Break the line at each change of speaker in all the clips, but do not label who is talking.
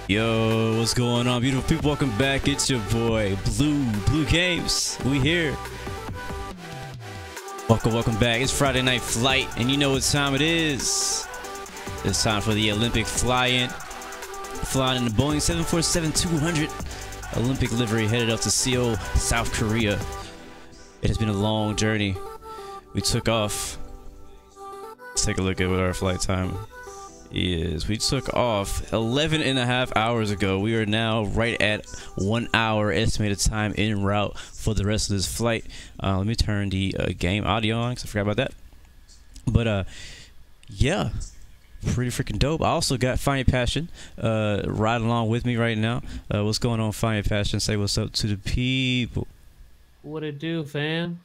Yo, what's going on, beautiful people? Welcome back. It's your boy Blue Games. We here. Welcome back. It's Friday Night Flight, and you know what time it is. It's time for the Olympic flying in the Boeing 747-200 Olympic livery, headed up to Seoul, South Korea. It has been a long journey. We took off. Let's take a look at what our flight time is. We took off 11.5 hours ago. We are now right at 1 hour estimated time en route for the rest of this flight. Let me turn the game audio on because I forgot about that. But yeah, pretty freaking dope. I also got Fire Passion riding along with me right now. What's going on, Fire Passion? Say what's up to the people.
What it do, fam?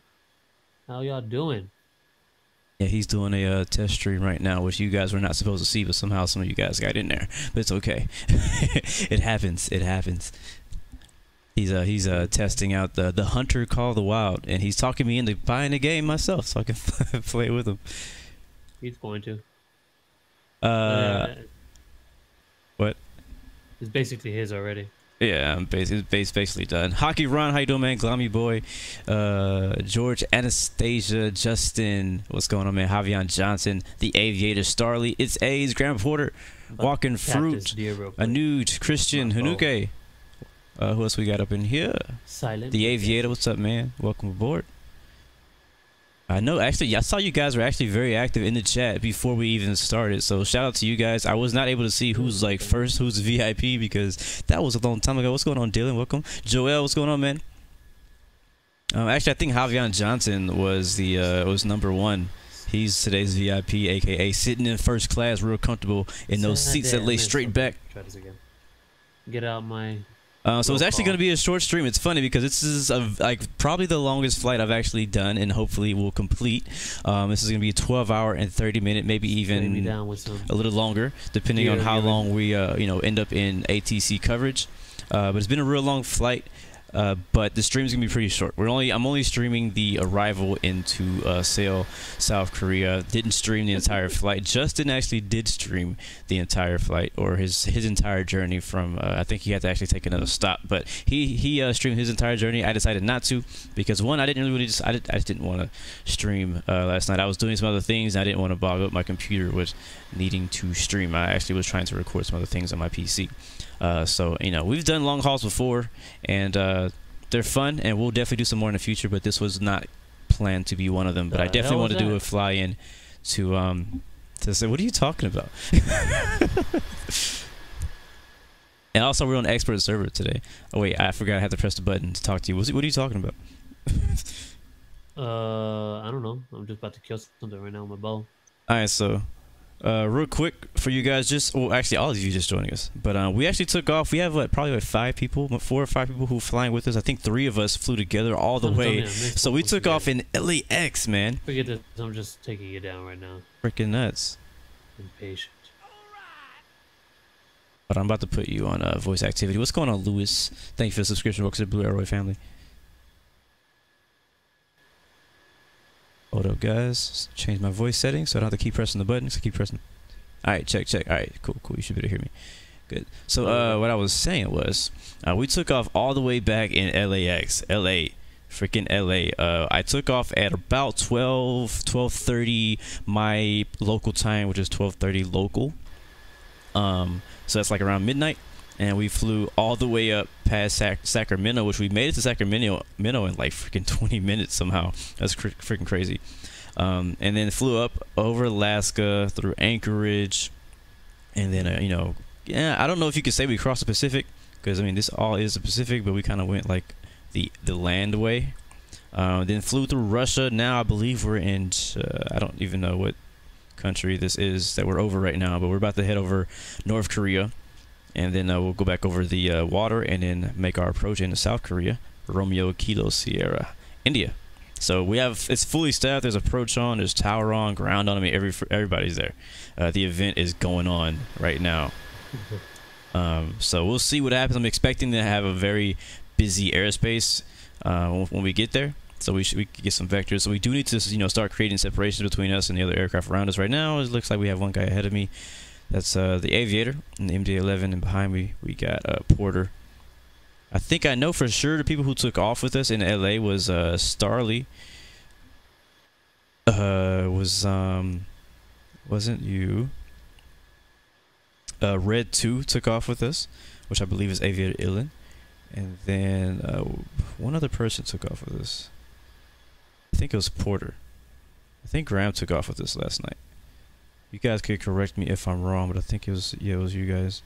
How y'all doing?
Yeah, he's doing a test stream right now, which you guys were not supposed to see, but somehow some of you guys got in there. But it's okay. It happens. It happens. He's testing out the Hunter Call of the Wild, and he's talking me into buying the game myself, so I can play with him.
He's going to.
What?
It's basically his already.
Yeah, I'm basically done. Hockey Ron, how you doing, man? Glammy Boy, George, Anastasia, Justin, what's going on, man? Javion Johnson, the Aviator, Starly, it's A's, Graham Porter, Walking Fruit, Anuj, Christian, Hanuke. Who else we got up in here?
Silent.
The Aviator, what's up, man? Welcome aboard. I know, actually, I saw you guys were actually very active in the chat before we even started, so shout out to you guys. I was not able to see who's like first, who's VIP, because that was a long time ago. What's going on, Dylan? Welcome. Joel, what's going on, man? Actually, I think Javion Johnson was the was #1. He's today's VIP, aka sitting in first class, real comfortable in those seats that lay straight back.
Try this again. Get out my.
So it's actually going to be a short stream. It's funny because this is like probably the longest flight I've actually done, and hopefully will complete. This is going to be a 12-hour and 30-minute, maybe even a little longer, depending on how long we end up in ATC coverage. But it's been a real long flight. But the stream's gonna be pretty short. I'm only streaming the arrival into Seoul, South Korea. Didn't stream the entire flight. Justin actually did stream the entire flight, or his entire journey from. I think he had to actually take another stop, but he streamed his entire journey. I decided not to because one, I just didn't want to stream last night. I was doing some other things. And I didn't want to bog up my computer with needing to stream. I actually was trying to record some other things on my PC. So we've done long hauls before, and they're fun, and we'll definitely do some more in the future, but this was not planned to be one of them. But I definitely want to do a fly-in to say, what are you talking about? And also, we're on expert server today. Oh wait, I forgot I had to press the button to talk to you. What are you talking about?
I don't know. I'm just about to kill something right now with my bow.
Alright, so real quick for you guys, actually all of you just joining us, but we actually took off. We have probably like 4 or 5 people who flying with us. I think 3 of us flew together all the way, so we took off in LAX, man.
Forget this, I'm just taking you down right now.
Freaking nuts.
Impatient.
But I'm about to put you on voice activity. What's going on, Lewis? Thank you for the subscription. Welcome to the Blue Arrow family. Hold up, guys. Change my voice settings so I don't have to keep pressing the button. So keep pressing. Alright, check. Alright, cool. You should be able to hear me. Good. So what I was saying was we took off all the way back in LAX. Freaking LA. I took off at about 12:30 my local time, which is 12:30 local. So that's like around midnight. and we flew all the way up past Sacramento, which we made it to Sacramento in like freaking 20 minutes somehow. That's freaking crazy. And then flew up over Alaska through Anchorage, and then you know, yeah, I don't know if you could say we crossed the Pacific, because I mean this all is the Pacific, but we kind of went like the land way. Then flew through Russia. Now I believe we're in I don't even know what country this is that we're over right now, but we're about to head over North Korea, and then we'll go back over the water and then make our approach into South Korea. Romeo Kilo Sierra, India. So we have, it's fully staffed. There's approach on, there's tower on, ground on. I mean, everybody's there. The event is going on right now. So we'll see what happens. I'm expecting to have a very busy airspace when we get there. So we can get some vectors. So we do need to, you know, start creating separations between us and the other aircraft around us. Right now, it looks like we have one guy ahead of me. That's the Aviator and the MD-11, and behind me we got Porter. I think I know for sure the people who took off with us in LA was Starly. Wasn't you? Red 2 took off with us, which I believe is Aviator Ilin, and then one other person took off with us. I think it was Porter. I think Graham took off with us last night. You guys could correct me if I'm wrong, but I think it was, yeah, it was you guys.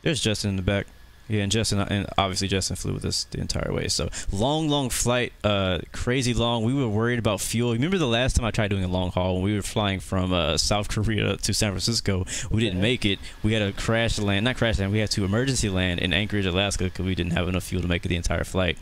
There's Justin in the back. Yeah, and obviously Justin flew with us the entire way. So long flight, crazy long. We were worried about fuel. Remember the last time I tried doing a long haul when we were flying from South Korea to San Francisco? We didn't make it. We had to not crash land. We had to emergency land in Anchorage, Alaska, because we didn't have enough fuel to make it the entire flight.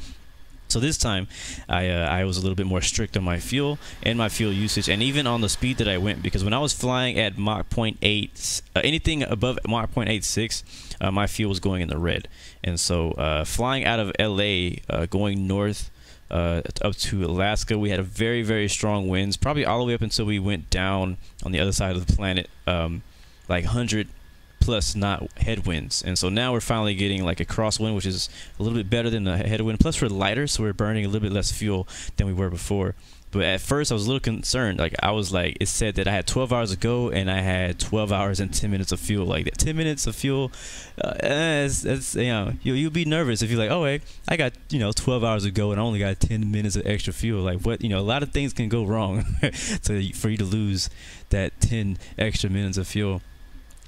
So this time, I was a little bit more strict on my fuel and my fuel usage, and even on the speed that I went, because when I was flying at Mach 0.8, anything above Mach 0.86, my fuel was going in the red. And so flying out of LA, going north up to Alaska, we had a very strong winds, probably all the way up until we went down on the other side of the planet, like 100 plus knot headwinds. And so now we're finally getting like a crosswind, which is a little bit better than the headwind. Plus we're lighter, so we're burning a little bit less fuel than we were before. But at first I was a little concerned. Like I was like, it said that I had 12 hours to go and I had 12 hours and 10 minutes of fuel. Like that 10 minutes of fuel, that's you know, you'll be nervous if you're like, oh hey, I got, you know, 12 hours to go and I only got 10 minutes of extra fuel. Like what, you know, a lot of things can go wrong for you to lose that 10 extra minutes of fuel,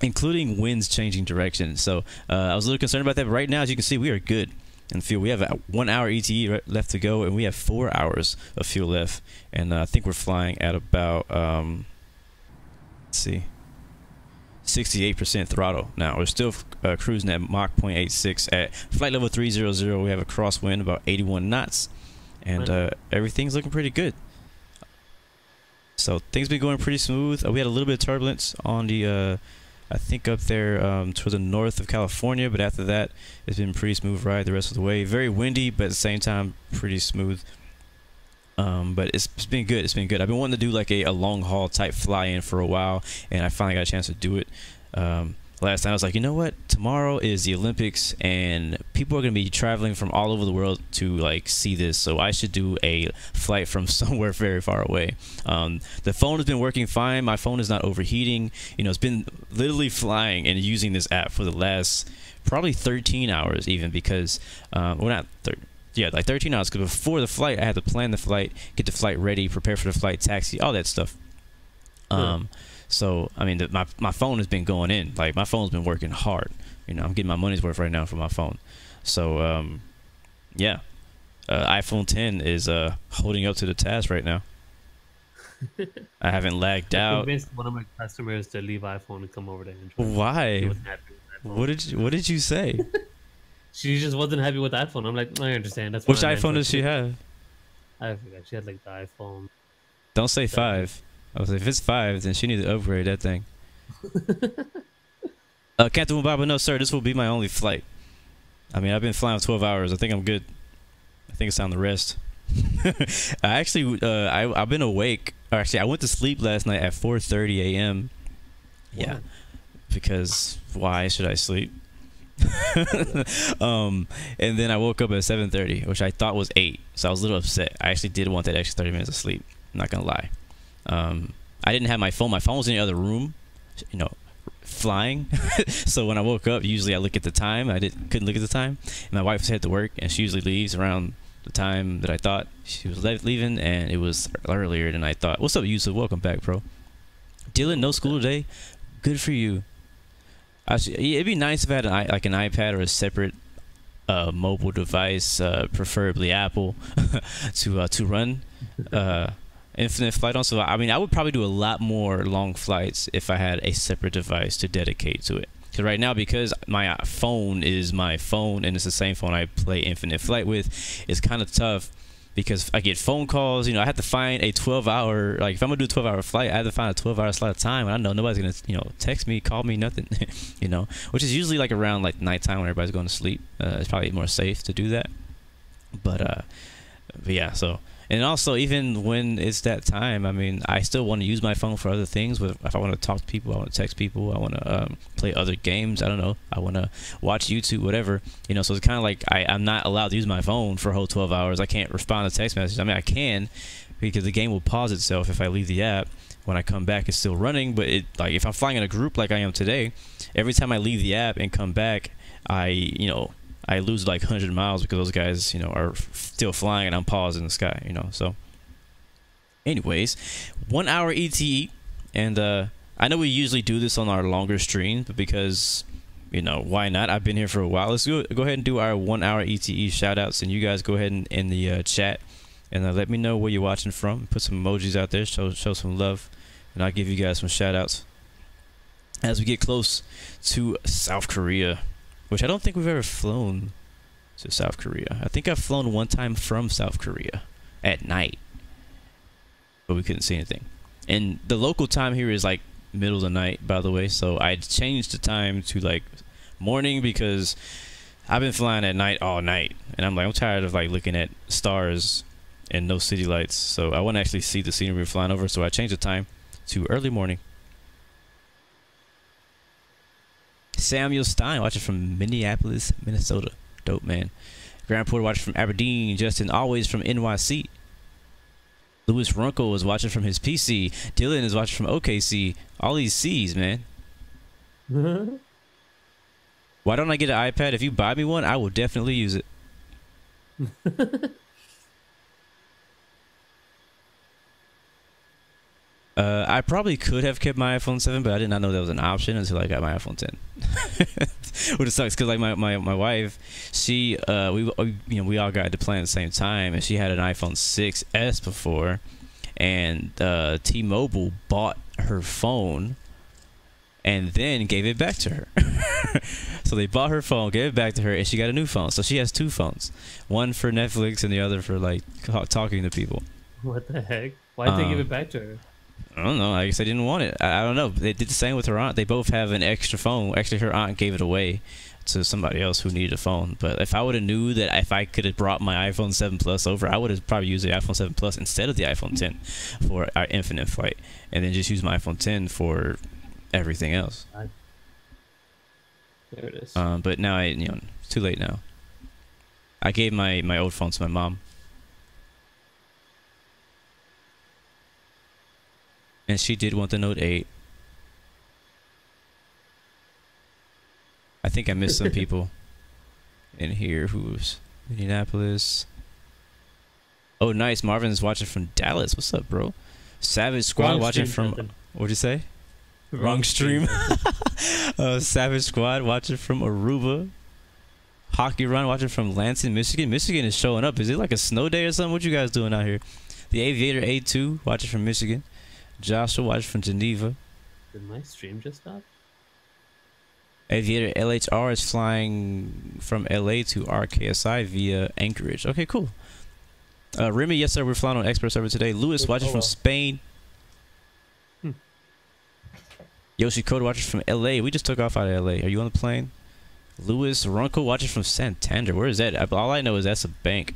including winds changing direction. So I was a little concerned about that, but right now, as you can see, we are good in fuel. We have a 1 hour ETE left to go, and we have 4 hours of fuel left. And I think we're flying at about, let's see, 68% throttle now. We're still cruising at Mach 0.86 at flight level 300. We have a crosswind about 81 knots, and everything's looking pretty good. So things been going pretty smooth. We had a little bit of turbulence on the I think up there toward the north of California, but after that it's been pretty smooth ride the rest of the way. Very windy, but at the same time pretty smooth. But it's been good. It's been good. I've been wanting to do like a long haul type fly in for a while, and I finally got a chance to do it. Last time I was like, you know what? Tomorrow is the Olympics, and people are going to be traveling from all over the world to like see this. So I should do a flight from somewhere very far away. The phone has been working fine. My phone is not overheating. You know, it's been literally flying and using this app for the last probably 13 hours even, because, well, not 13. Yeah, like 13 hours, because before the flight, I had to plan the flight, get the flight ready, prepare for the flight, taxi, all that stuff. So, I mean, my phone has been going in. Like, my phone's been working hard. You know, I'm getting my money's worth right now from my phone. So, yeah. iPhone 10 is holding up to the task right now. I haven't lagged out.
I convinced one of my customers to leave iPhone and come over to Android.
Why? What did you say?
She just wasn't happy with the iPhone. I'm like, I understand. That's
which iPhone does she have?
I forgot. She had like the iPhone.
Don't say 5. I was like, if it's 5, then she needs to upgrade that thing. Captain Mubaba, no sir, this will be my only flight. I mean, I've been flying 12 hours. I think I'm good. I think it's on the rest. I actually, I've been awake. Or actually, I went to sleep last night at 4:30 a.m. Yeah, because why should I sleep? And then I woke up at 7:30, which I thought was 8. So I was a little upset. I actually did want that extra 30 minutes of sleep. I'm not gonna lie. I didn't have my phone. My phone was in the other room, you know, flying. So when I woke up, usually I look at the time. Couldn't look at the time. And my wife had to work, and she usually leaves around the time that I thought she was leaving, and it was earlier than I thought. What's up, Yusuf? Welcome back, bro. Dylan, no school today. Good for you. It'd be nice if I had an iPad or a separate mobile device, preferably Apple, to run infinite flight on. So I mean, I would probably do a lot more long flights if I had a separate device to dedicate to it. So right now, because my phone is my phone and it's the same phone I play infinite flight with, it's kind of tough because I get phone calls. You know, I have to find a 12-hour, like if I'm gonna do a 12-hour flight, I have to find a 12-hour slot of time, and I know nobody's gonna, you know, text me, call me, nothing. You know, which is usually like around like nighttime when everybody's going to sleep. It's probably more safe to do that. But yeah, so. And also, even when it's that time, I mean, I still want to use my phone for other things. If I want to talk to people, I want to text people, I want to play other games. I don't know. I want to watch YouTube, whatever. You know, so it's kind of like I'm not allowed to use my phone for a whole 12 hours. I can't respond to text messages. I mean, I can because the game will pause itself if I leave the app. When I come back, it's still running. But like if I'm flying in a group like I am today, every time I leave the app and come back, I lose like 100 miles because those guys, you know, are still flying and I'm paused in the sky, you know. So anyways, 1 hour ETE, and I know we usually do this on our longer streams, but because, you know, why not? I've been here for a while. Let's go ahead and do our 1 hour ETE shout outs, and you guys go ahead and in the chat and let me know where you're watching from. Put some emojis out there, show some love, and I'll give you guys some shout outs as we get close to South Korea, which I don't think we've ever flown to South Korea. I think I've flown one time from South Korea at night, but we couldn't see anything. And the local time here is like middle of the night, by the way. So I changed the time to like morning because I've been flying at night all night, and I'm tired of like looking at stars and no city lights. So I want to actually see the scenery we're flying over. So I changed the time to early morning. Samuel Stein watching from Minneapolis, Minnesota. Dope, man. Grant Porter watching from Aberdeen. Justin always from NYC. Louis Runkle is watching from his PC. Dylan is watching from OKC. All these C's, man. Why don't I get an iPad? If you buy me one, I will definitely use it. I probably could have kept my iPhone 7, but I did not know that was an option until I got my iPhone 10. Which sucks because like my wife, she we all got to play at the same time, and she had an iPhone 6s before, and T-Mobile bought her phone and then gave it back to her. So they bought her phone, gave it back to her, and she got a new phone. So she has two phones, one for Netflix and the other for like talking to people.
What the heck? Why'd they give it back to her?
I don't know. I guess I didn't want it. I don't know. They did the same with her aunt. They both have an extra phone. Actually, her aunt gave it away to somebody else who needed a phone. But if I would have knew that if I could have brought my iPhone 7 Plus over, I would have probably used the iPhone 7 Plus instead of the iPhone 10 for our infinite flight, and then just use my iPhone 10 for everything else.
There it is.
But now it's too late now. I gave my old phone to my mom. And she did want the Note 8. I think I missed some people in here who's Indianapolis. Oh, nice. Marvin's watching from Dallas. What's up, bro? Savage Squad watching from... What'd you say? Wrong stream. Savage Squad watching from Aruba. Hockey Run watching from Lansing, Michigan. Michigan is showing up. Is it like a snow day or something? What you guys doing out here? The Aviator A2 watching from Michigan. Joshua watching from Geneva.
Did my stream just stop?
Aviator LHR is flying from LA to RKSI via Anchorage. Okay, cool. Remy, yes sir, we're flying on expert server today. Lewis watching from Spain. Yoshi Koda watching from LA. We just took off out of LA. Are you on the plane? Lewis Runkel watching from Santander. Where is that? All I know is that's a bank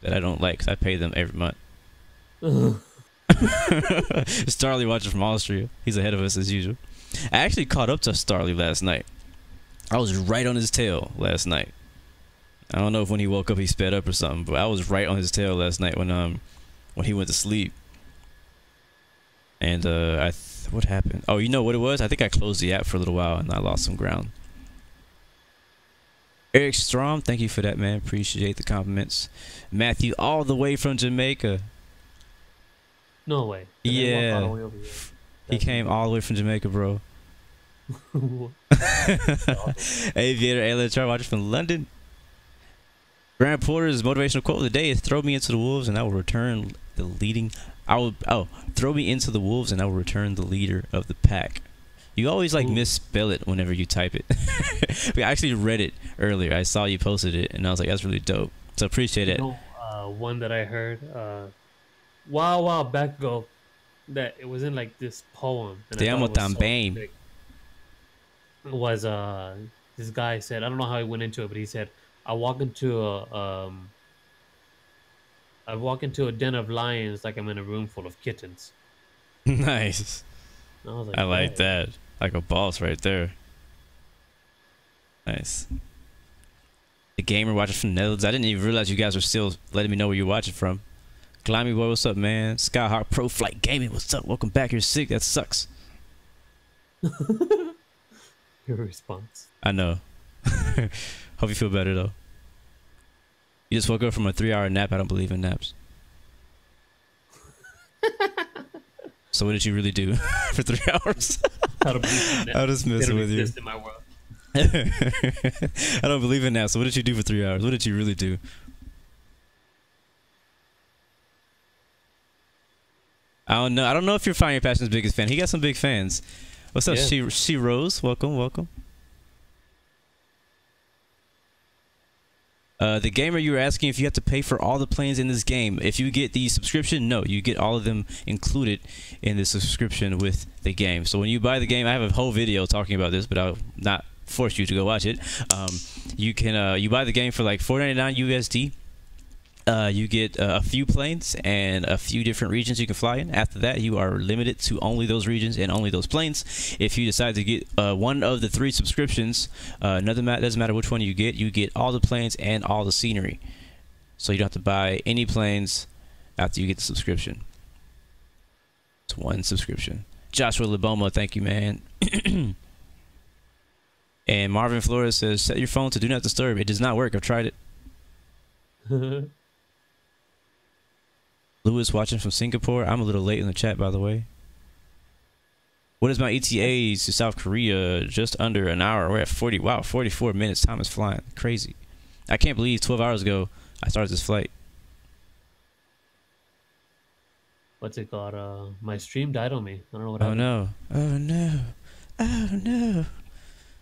that I don't like because I pay them every month. Starley watching from Austria. He's ahead of us as usual. I actually caught up to Starley last night. I was right on his tail last night. I don't know if when he woke up he sped up or something, but I was right on his tail last night when he went to sleep. And What happened? Oh, you know what it was? I think I closed the app for a little while and I lost some ground. Eric Strom, thank you for that, man. Appreciate the compliments. Matthew, all the way from Jamaica.
No way.
Yeah. He came all the way from Jamaica, bro. Aviator LHR watching from London. Grant Porter's motivational quote of the day is throw me into the wolves and I will return the leading throw me into the wolves and I will return the leader of the pack. You always like misspell it whenever you type it. I actually read it earlier. I saw you posted it and I was like, that's really dope. So appreciate it.
One that I heard while back ago, that it was in like this poem. And
Te amo
también. It was this guy said, I don't know how he went into it, but he said, I walk into a den of lions like I'm in a room full of kittens.
Nice. I like that. Like a boss right there. Nice. The gamer watching from the Netherlands. I didn't even realize you guys were still letting me know where you're watching from. Glimey boy, what's up, man? Skyhawk Pro Flight Gaming, what's up? Welcome back. You're sick. That sucks.
Your response.
I know. Hope you feel better though. You just woke up from a 3-hour nap. I don't believe in naps. So what did you really do for 3 hours? I'm just messing with you. In my world. I don't believe in naps. So what did you do for 3 hours? What did you really do? I don't know. I don't know if you're Find Your Passion's biggest fan. He got some big fans. What's up, She Rose? Welcome, welcome. The gamer, you were asking if you have to pay for all the planes in this game. If you get the subscription, no, you get all of them included in the subscription with the game. So when you buy the game, I have a whole video talking about this, but I'll not force you to go watch it. You can you buy the game for like $4.99 USD. You get a few planes and a few different regions you can fly in. After that, you are limited to only those regions and only those planes. If you decide to get one of the 3 subscriptions, doesn't matter which one you get all the planes and all the scenery. So you don't have to buy any planes after you get the subscription. It's one subscription. Joshua Liboma, thank you, man. And Marvin Flores says, set your phone to do not disturb. It does not work. I've tried it. Lewis watching from Singapore. I'm a little late in the chat, by the way. What is my ETAs to South Korea? Just under an hour. We're at 40. Wow, 44 minutes. Time is flying. Crazy. I can't believe 12 hours ago I started this flight.
What's it called? My stream died on me. I don't know what happened.
No. Oh no. Oh no.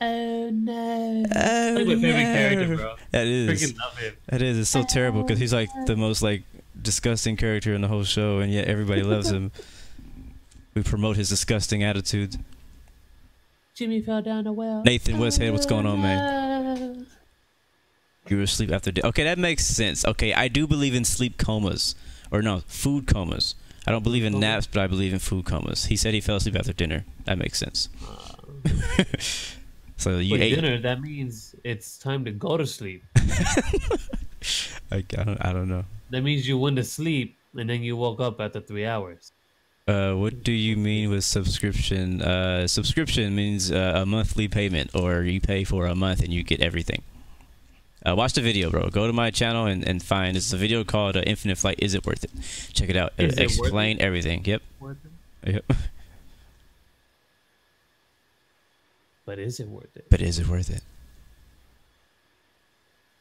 Oh no. Oh,
like my favorite character, bro.
That is.
Freaking love him.
That is. It's so terrible because he's like the most like disgusting character in the whole show, and yet everybody loves him. We promote his disgusting attitude.
Jimmy fell down the well.
Nathan Westhead, what's going on, man? You were asleep after dinner. Okay, that makes sense. Okay, I do believe in sleep comas, or no, food comas. I don't believe in naps, but I believe in food comas. He said he fell asleep after dinner. That makes sense. So you ate
dinner. That means it's time to go to sleep.
I don't know.
That means you went to sleep and then you woke up after 3 hours.
What do you mean with subscription? Subscription means a monthly payment, or you pay for a month and you get everything. Watch the video, bro. Go to my channel and find. It's a video called Infinite Flight. Is it worth it? Check it out. It'll explain everything. Yep.
Worth it?
Yep.
But is it worth it?
But is it worth it?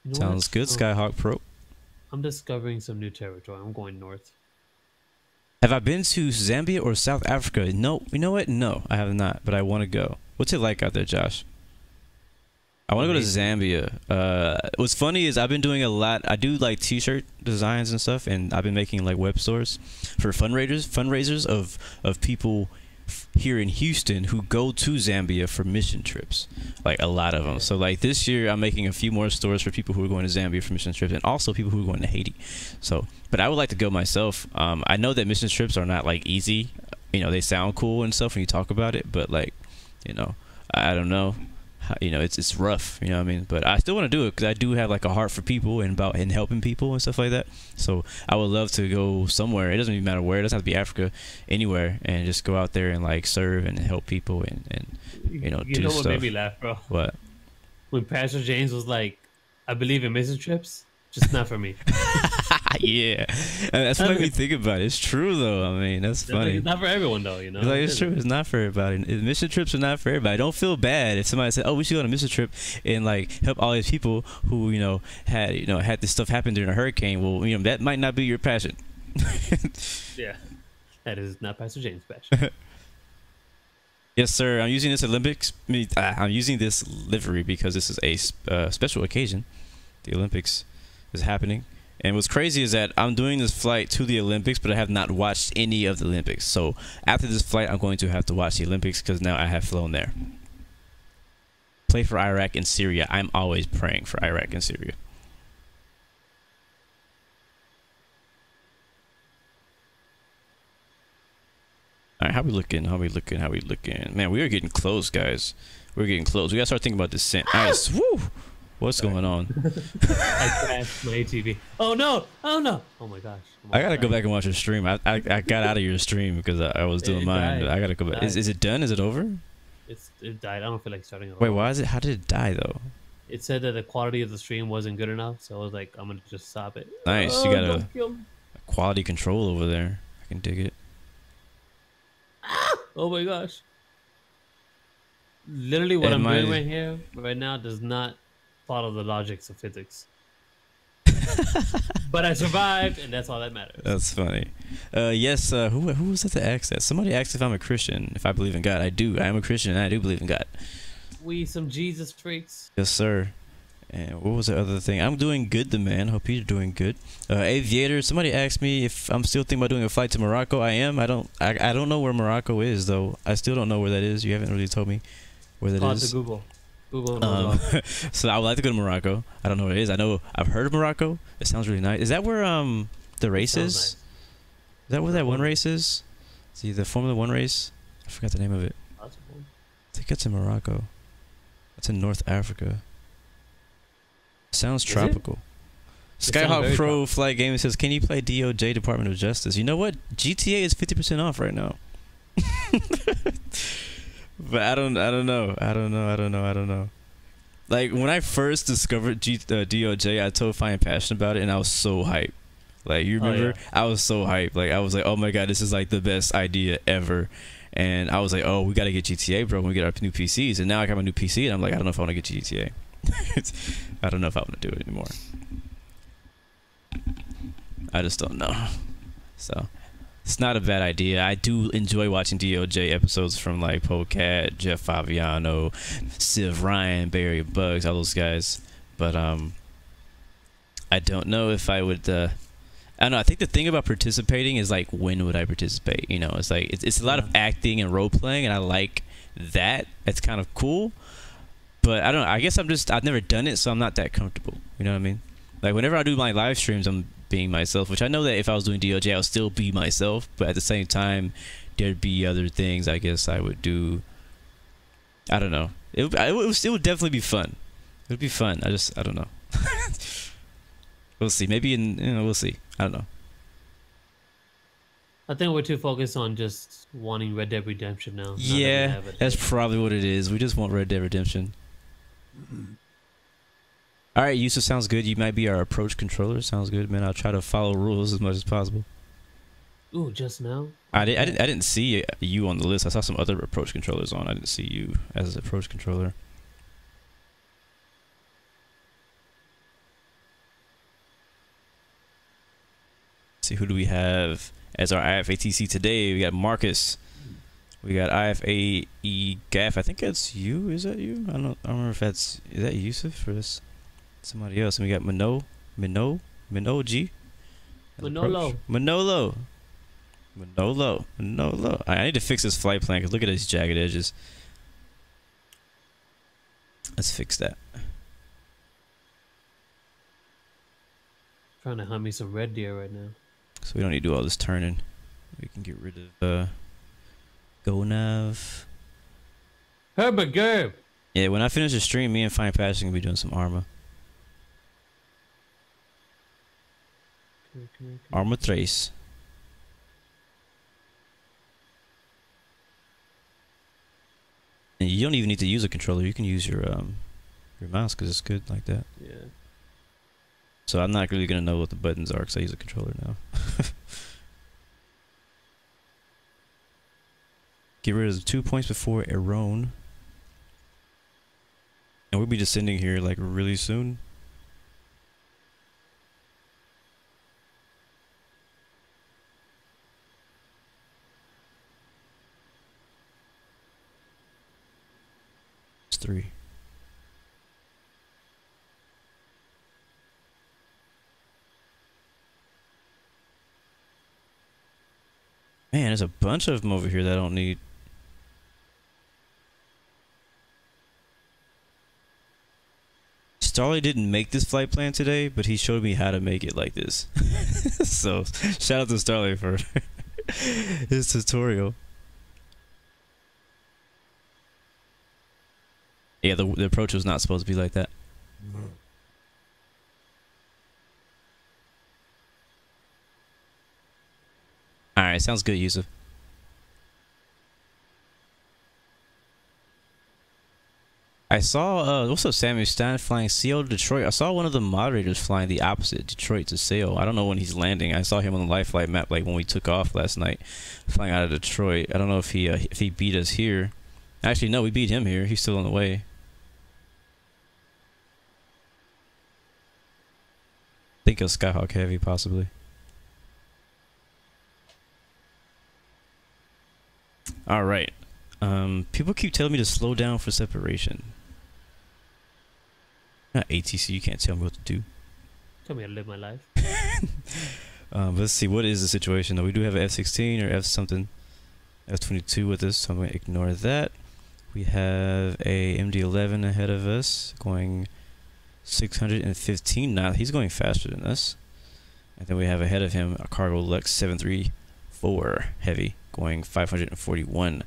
You know
Sounds good, Skyhawk Pro.
I'm discovering some new territory. I'm going north.
Have I been to Zambia or South Africa? No. You know what? No, I have not, but I want to go. What's it like out there, Josh? I want to go to Zambia. What's funny is I've been doing a lot. I do like t-shirt designs and stuff, and I've been making like web stores for fundraisers of people here in Houston who go to Zambia for mission trips, like a lot of them. So like this year I'm making a few more stores for people who are going to Zambia for mission trips, and also people who are going to Haiti. So but I would like to go myself. I know that mission trips are not like easy, you know, they sound cool and stuff when you talk about it, but like, you know, I don't know you know, it's rough, you know what I mean? But I still want to do it because I do have like a heart for people and about and helping people and stuff like that. So I would love to go somewhere. It doesn't even matter where. It doesn't have to be Africa, anywhere, and just go out there and like serve and help people and you know, do
what
stuff.
made me laugh, bro?
What?
When Pastor James was like, "I believe in mission trips, just not for me."
Yeah, that's what made me think about it. It's true though. I mean, that's funny.
It's not for everyone though, you know.
Like, it's true. It's not for everybody. Mission trips are not for everybody. Don't feel bad if somebody said, "Oh, we should go on a mission trip and like help all these people who had this stuff happen during a hurricane." Well, you know, that might not be your passion.
Yeah, that is not Pastor James' passion.
Yes, sir. I'm using this Olympics. I'm using this livery because this is a special occasion. The Olympics is happening. And what's crazy is that I'm doing this flight to the Olympics, but I have not watched any of the Olympics. So after this flight, I'm going to have to watch the Olympics because now I have flown there. Play for Iraq and Syria. I'm always praying for Iraq and Syria. All right, how we looking? How we looking? How we looking? Man, we are getting close, guys. We're getting close. We gotta start thinking about descent. Nice. Woo! What's going on?
I crashed my ATV. Oh no! Oh no! Oh my gosh!
I gotta go back and watch your stream. I got out of your stream because I was doing mine. But I gotta go back. Is it done? Is it over?
It died. I don't feel like starting over.
Wait, why is it? How did it die though?
It said that the quality of the stream wasn't good enough, so I was like, I'm gonna just stop it.
Nice. You got a quality control over there. I can dig it.
Oh my gosh! Literally, what I'm doing right here, right now, does not follow the logics of physics. But I survived, and that's all that matters.
That's funny. Yes, who was that to ask that? Somebody asked if I'm a Christian, if I believe in God. I do. I am a Christian, and I do believe in God.
We some Jesus freaks.
Yes, sir. And what was the other thing? I'm doing good, the man. Hope you're doing good. Aviator, somebody asked me if I'm still thinking about doing a flight to Morocco. I am. I don't know where Morocco is, though. I still don't know where that is. You haven't really told me where that is.
To Google.
So I would like to go to Morocco. I don't know where it is. I know I've heard of Morocco. It sounds really nice. Is that where the race is? Nice. Is that where that one race is? See the Formula One race? I forgot the name of it. I think it's in Morocco. It's in North Africa. Sounds tropical. Skyhawk Pro Flight Gaming says, "Can you play DOJ Department of Justice?" You know what? GTA is 50% off right now. But I don't know. Like when I first discovered DOJ, I told Fine Passion about it, and I was so hyped. Like you remember, I was so hyped. Like I was like, oh my god, this is like the best idea ever. And I was like, oh, we gotta get GTA, bro, when we get our new PCs. And now I got my new PC, and I'm like, I don't know if I want to get GTA. I don't know if I want to do it anymore. I just don't know. So it's not a bad idea. I do enjoy watching DOJ episodes from like Polecat, Jeff Favignano, Civ Ryan, Barry Bugs, all those guys. But I don't know if I would. I don't know. I think the thing about participating is like, when would I participate? You know, it's like it's a lot of acting and role playing, and I like that. It's kind of cool. But I don't know. I guess I've never done it, so I'm not that comfortable. You know what I mean? Like whenever I do my live streams, I'm being myself, which I know that if I was doing DOJ, I would still be myself. But at the same time, there'd be other things I guess I would do. I don't know. It would definitely be fun. It would be fun. I don't know. We'll see. Maybe we'll see. I don't know.
I think we're too focused on just wanting Red Dead Redemption now.
Yeah, that's probably what it is. We just want Red Dead Redemption. All right, Yusuf, sounds good. You might be our approach controller. Sounds good, man. I'll try to follow rules as much as possible.
Ooh, just now?
I didn't see you on the list. I saw some other approach controllers on. I didn't see you as an approach controller. Let's see, who do we have as our IFATC today? We got Marcus. We got IFAE Gaff. I think that's you. Is that you? I don't remember if is that Yusuf or is somebody else. And we got Minoji. Manolo. I need to fix this flight plan because look at these jagged edges. Let's fix that.
Trying to hunt me some red deer right now.
So we don't need to do all this turning. We can get rid of GoNav.
Herbergerb.
Yeah, when I finish the stream, me and Fine Passion gonna be doing some Arma. Arma Trace. And you don't even need to use a controller. You can use your mouse because it's good like that.
Yeah.
So I'm not really gonna know what the buttons are because I use a controller now. Get rid of the 2 points before Erone. And we'll be descending here like really soon. It's 3. Man, there's a bunch of them over here that I don't need. Starley didn't make this flight plan today, but he showed me how to make it like this. So, shout out to Starley for his tutorial. Yeah, the approach was not supposed to be like that. Alright, sounds good, Yusuf. I saw, what's up, Samuel Stein flying Seoul to Detroit. I saw one of the moderators flying the opposite, Detroit to Seoul. I don't know when he's landing. I saw him on the live flight map like when we took off last night, flying out of Detroit. I don't know if he beat us here. Actually, no, we beat him here. He's still on the way. I think it was Skyhawk Heavy, possibly. All right. People keep telling me to slow down for separation. Not ATC, you can't tell me what to do.
Tell me how to live my life.
Let's see, what is the situation though? We do have an F-16 or F something, F-22 with us, so I'm going to ignore that. We have a MD-11 ahead of us, going 615 knots. He's going faster than us. And then we have ahead of him a Cargo Lux 734 Heavy, going 541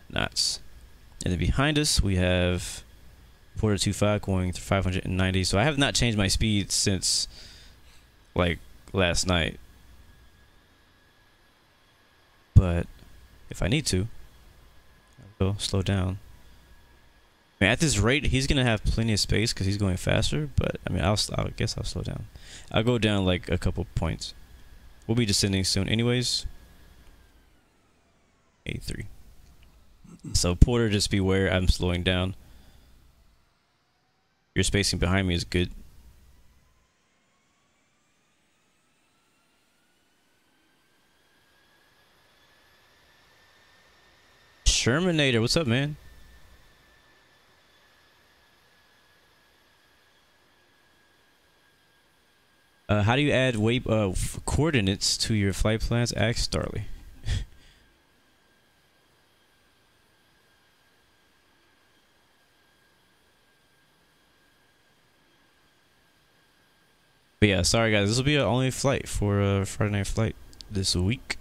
knots. And then behind us we have Porter 25 going to 590. So I have not changed my speed since like last night. But if I need to, I'll slow down. I mean, at this rate, he's gonna have plenty of space because he's going faster. But I mean, I guess I'll slow down. I'll go down like a couple points. We'll be descending soon, anyways. 83. So Porter, just beware. I'm slowing down. Your spacing behind me is good. Shermanator, what's up, man? How do you add coordinates to your flight plans? Ask Starley. But yeah, sorry guys, this will be our only flight for Friday night flight this week.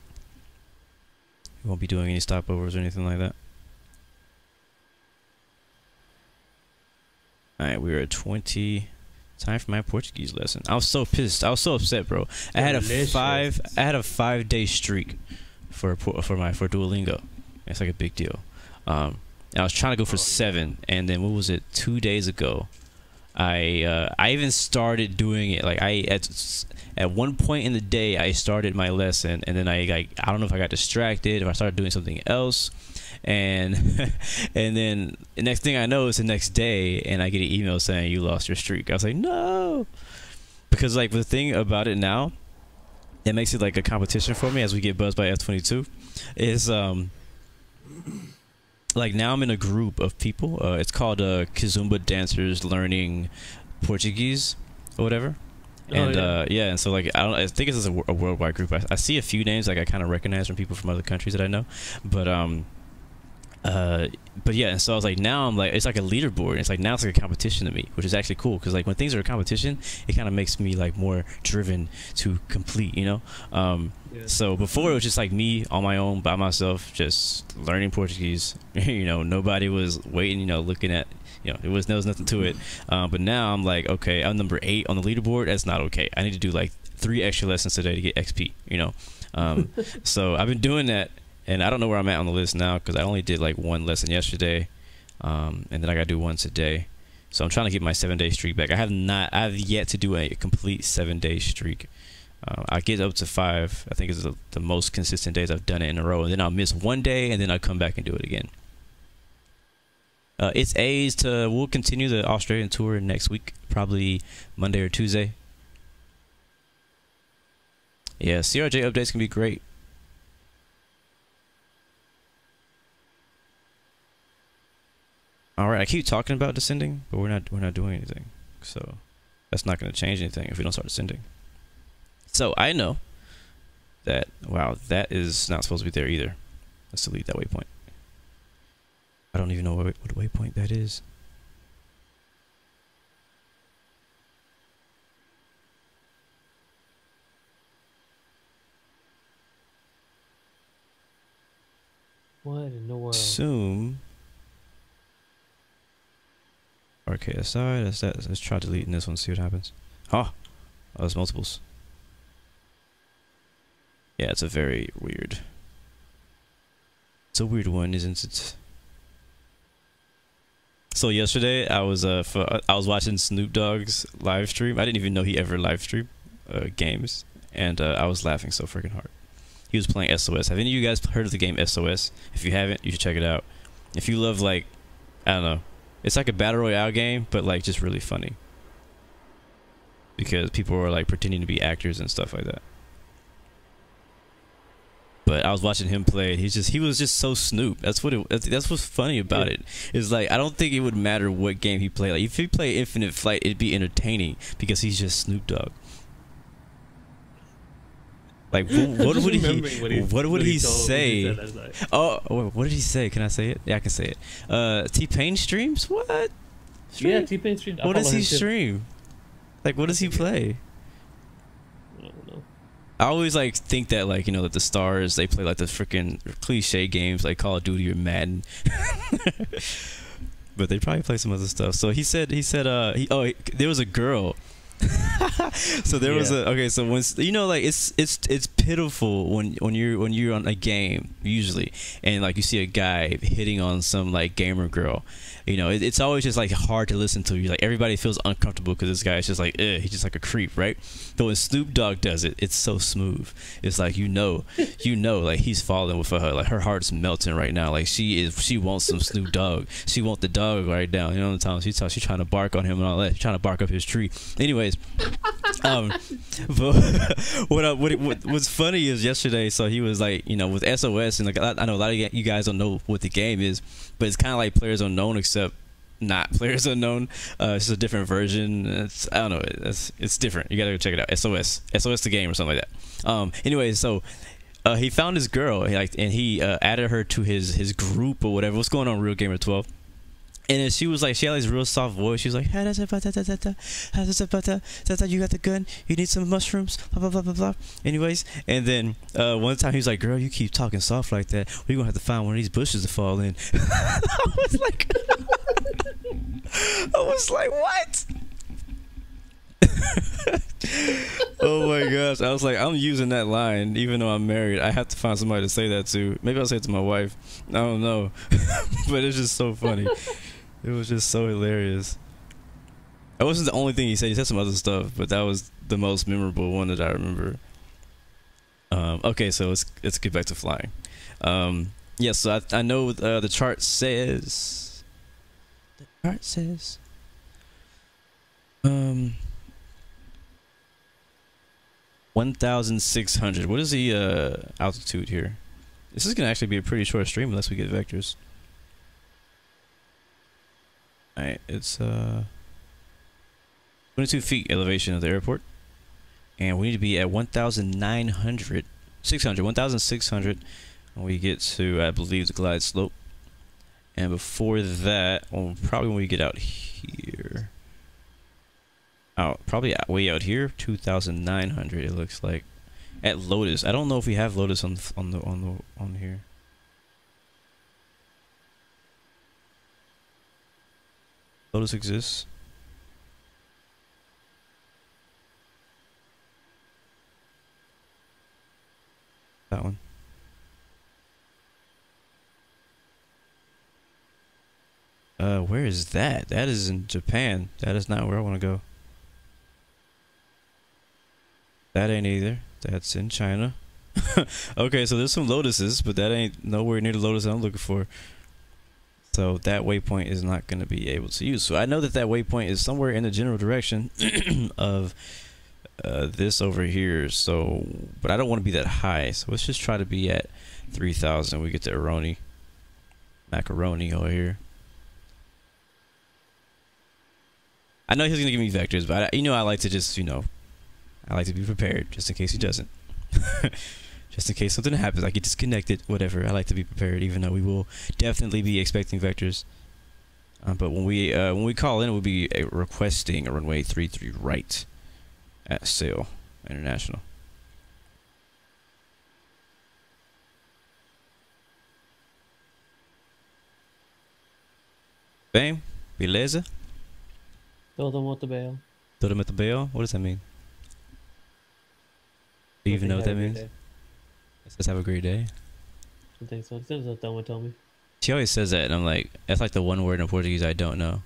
We won't be doing any stopovers or anything like that. Alright, we are at 20. Time for my Portuguese lesson. I was so pissed. I was so upset, bro. I had a 5-day streak for Duolingo. It's like a big deal. I was trying to go for 7, and then what was it? 2 days ago, I even started doing it. Like at one point in the day, I started my lesson, and then I don't know if I got distracted, if I started doing something else, and and then the next thing I know, it's the next day, and I get an email saying you lost your streak. I was like, no, because like the thing about it now, it makes it like a competition for me as we get buzzed by F-22. Is like now I'm in a group of people. It's called Kizumba Dancers Learning Portuguese or whatever. And yeah, and so like I think it's a worldwide group. I see a few names like I kind of recognize from people from other countries that I know, but yeah, and so I was like, now I'm like, it's like a leaderboard. It's like now it's like a competition to me, which is actually cool because like when things are a competition, it kind of makes me like more driven to complete, you know.
Yeah.
So before it was just like me on my own by myself, just learning Portuguese. You know, nobody was waiting, you know, looking at you know, there was nothing to it. But now I'm like, okay, I'm number 8 on the leaderboard. That's not okay. I need to do like 3 extra lessons today to get XP, you know. So I've been doing that, and I don't know where I'm at on the list now because I only did like 1 lesson yesterday, and then I got to do 1 today. So I'm trying to get my 7-day streak back. I have yet to do a complete 7-day streak. I get up to 5. I think it's the most consistent days I've done it in a row, and then I'll miss 1 day, and then I'll come back and do it again. It's A's to. We'll continue the Australian tour next week, probably Monday or Tuesday. Yeah, CRJ updates can be great. All right, I keep talking about descending, but we're not doing anything, so that's not going to change anything if we don't start descending. So I know that, wow, that is not supposed to be there either. Let's delete that waypoint. I don't even know what waypoint that is.
What in the world?
Assume RKSI. That's that. Let's try deleting this one. See what happens. Oh, there's multiples. Yeah, it's a very weird. It's a weird one, isn't it? So yesterday I was watching Snoop Dogg's live stream. I didn't even know he ever live streamed games, and I was laughing so freaking hard. He was playing SOS. Have any of you guys heard of the game SOS? If you haven't, you should check it out. If you love, like, I don't know, it's like a battle royale game, but like just really funny because people are like pretending to be actors and stuff like that. But I was watching him play. He was just so Snoop. That's what's funny about it. Is like I don't think it would matter what game he played. Like if he played Infinite Flight, it'd be entertaining because he's just Snoop Dogg. Like what would he say? Oh, what did he say? Can I say it? Yeah, I can say it. T-Pain streams? What?
Yeah, T-Pain streams.
What does he stream? Like what does he play? I always like think that like, you know, that the stars, they play like the freaking cliche games like Call of Duty or Madden. But they probably play some other stuff. So he said there was a girl. So there was so once, you know, like it's pitiful when you're on a game usually and like you see a guy hitting on some like gamer girl, you know, it's always just like hard to listen to. You like everybody feels uncomfortable because this guy is just like he's just like a creep, right? But when Snoop Dogg does it, it's so smooth. It's like you know like he's falling with her, like her heart's melting right now. Like she wants some Snoop Dogg. She wants the dog right now. You know what I'm talking? She's trying to bark on him and all that. She's trying to bark up his tree. Anyways, but what's funny is yesterday, so he was like, you know, with SOS, and like I know a lot of you guys don't know what the game is, but it's kind of like Players Unknown, except not Players Unknown. It's just a different version. I don't know. It's different. You gotta go check it out. SOS the game or something like that. Anyway, so he found his girl, and he added her to his group or whatever. What's going on, Real Gamer 12? And then she was like, she had this real soft voice. She was like, you got the gun? You need some mushrooms? Blah, blah, blah, blah, blah. Anyways, and then one time he was like, girl, you keep talking soft like that. We're going to have to find one of these bushes to fall in. I was like, what? Oh my gosh. I was like, I'm using that line even though I'm married. I have to find somebody to say that to. Maybe I'll say it to my wife. I don't know. But it's just so funny. It was just so hilarious. That wasn't the only thing he said. He said some other stuff, but that was the most memorable one that I remember. Okay, so let's get back to flying. Yeah, so I know the chart says... 1,600. What is the altitude here? This is gonna actually be a pretty short stream unless we get vectors. Alright, it's 22 feet elevation of the airport, and we need to be at 1,600 when we get to, I believe, the glide slope. And before that, well, probably when we get out here, probably way out here, 2,900. It looks like at Lotus. I don't know if we have Lotus on here. Lotus exists. That one. Where is that? That is in Japan. That is not where I want to go. That ain't either. That's in China. Okay, so there's some lotuses, but that ain't nowhere near the lotus I'm looking for. So that waypoint is not going to be able to use. So I know that that waypoint is somewhere in the general direction of this over here. So, but I don't want to be that high. So let's just try to be at 3,000. We get to macaroni over here. I know he's going to give me vectors, but I like to just, I like to be prepared just in case he doesn't. Just in case something happens, I get disconnected, whatever. I like to be prepared, even though we will definitely be expecting vectors. But when we call in, we'll be requesting a runway 33 right at Seoul International. Bem, beleza?
Todo muito bem.
Todo muito bem? What does that mean? Do you even know what that means? It says have a great day.
I think so. That's what Thelma told me.
She always says that, and I'm like, that's like the one word in Portuguese I don't know.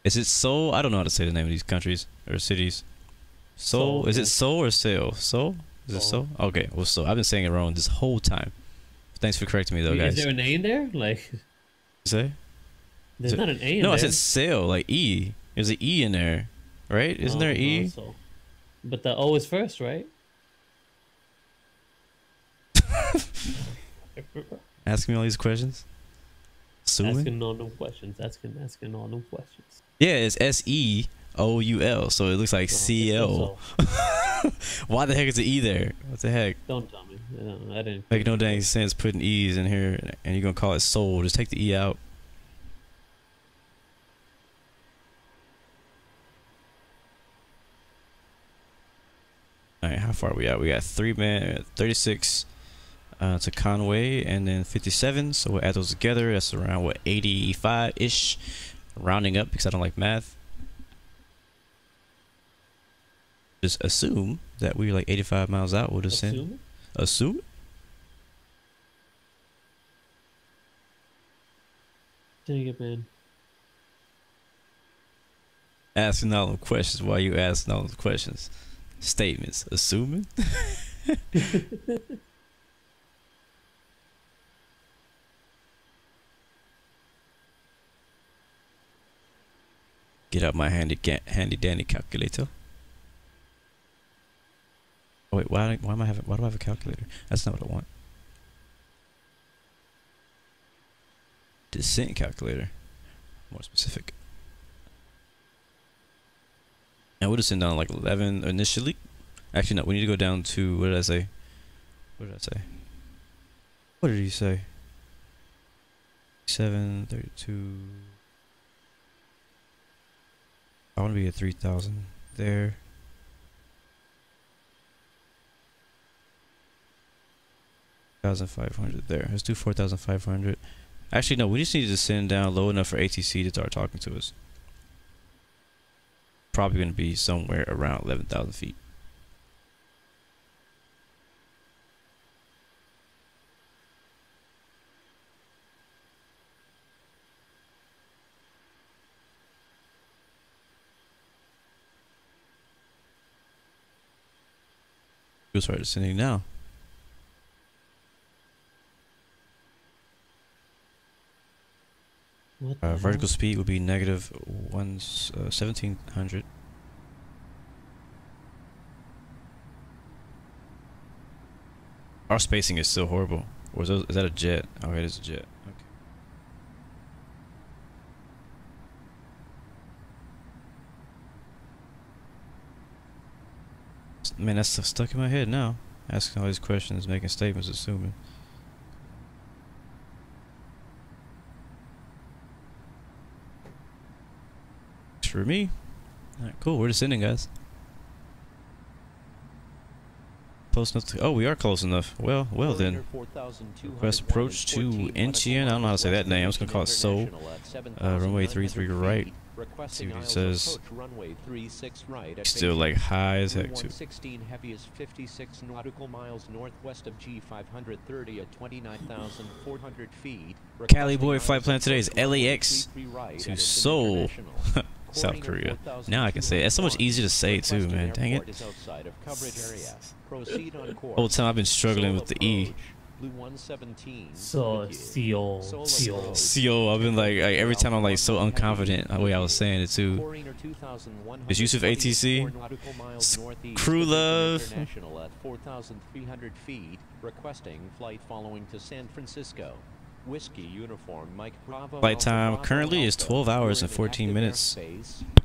Is it Seoul? I don't know how to say the name of these countries or cities. Seoul? Is it Seoul or Seoul? Seoul? Is it Seoul? Okay, well, Seoul. I've been saying it wrong this whole time. Thanks for correcting me, though, guys.
Is there an A in there? Like,
say?
There's not an A in there.
No, I said Seoul, like E. There's an E in there, right? Isn't there an E?
So. But the O is first, right?
Asking me all these questions? Assuming?
Asking all them questions. Asking all them questions.
Yeah, it's SEOUL, so it looks like CL. Why the heck is the E there? What the heck?
Don't tell me. I didn't.
Make no dang sense putting E's in here, and you're gonna call it Seoul. Just take the E out. All right, how far are we at? We got 36 to Conway, and then 57. So we'll add those together. That's around what, 85-ish, rounding up because I don't like math. Just assume that we're like 85 miles out. We'll just send. Assume.
Dang it, man.
Asking all them questions. Why you asking all those questions? Statements. Assuming. Get out my handy dandy calculator. Oh wait, why do I have a calculator? That's not what I want. Descent calculator. More specific. And we'll just send down like 11 initially. Actually, no, we need to go down to, what did I say? What did I say? What did he say? 7, 32. I want to be at 3,000 there. $4,500 there. Let's do 4,500. Actually, no, we just need to send down low enough for ATC to start talking to us. Probably going to be somewhere around 11,000 feet. We'll start descending now. Vertical speed will be negative 1,700. Our spacing is still horrible. Or is that a jet? Oh, it is a jet. Okay. Man, that's stuck in my head now. Asking all these questions, making statements, assuming. For me. Alright, cool. We're descending, guys. close enough to, oh, we are close enough. Well then. Request approach to Incheon. I don't know how to say that name. I'm just gonna call it Seoul. Runway 33 right. See what he says. Still like high as heck too.
116 heavy is 56 nautical miles northwest of G530 at 29,400 feet.
Cali boy flight plan today is LAX to Seoul, South Korea. Now I can say it. It's so much easier to say too, man. Dang it. Whole time I've been struggling with the E.
So Seoul.
I've been like every time I'm like so unconfident the way I was saying it too. Is Yusuf ATC? Crew love.
At 4,300 feet, requesting flight following to San Francisco. Whiskey uniform Mike Bravo.
Flight time currently is 12 hours and 14 minutes.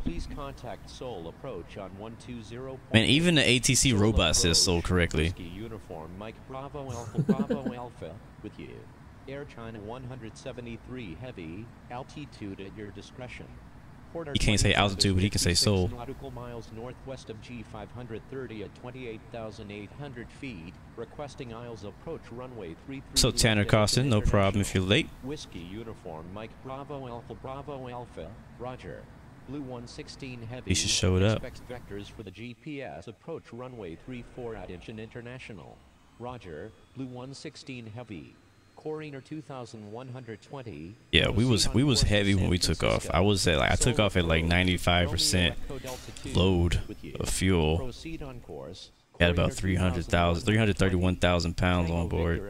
Please contact Seoul approach on 120.
Man, even the ATC robot says Seoul correctly.
Whiskey uniform Mike Bravo Alpha with you. Air China 173 heavy, altitude at your discretion.
He can't say altitude, but he can say Seoul.
Nautical miles northwest of G530 at 28,800 feet. Requesting aisles approach runway 33.
So Tanner Costin, no problem if you're late.
Whiskey uniform Mike Bravo Alpha. Roger. Blue 116 heavy.
He should show it up.
Expect vectors for the GPS approach runway 34 at Incheon International. Roger. Blue 116 heavy. Coriner 2120.
Yeah, we was heavy when we took off. I was at like I took off at like 95% load of fuel.
Proceed on course.
Had about 331,000 pounds on board.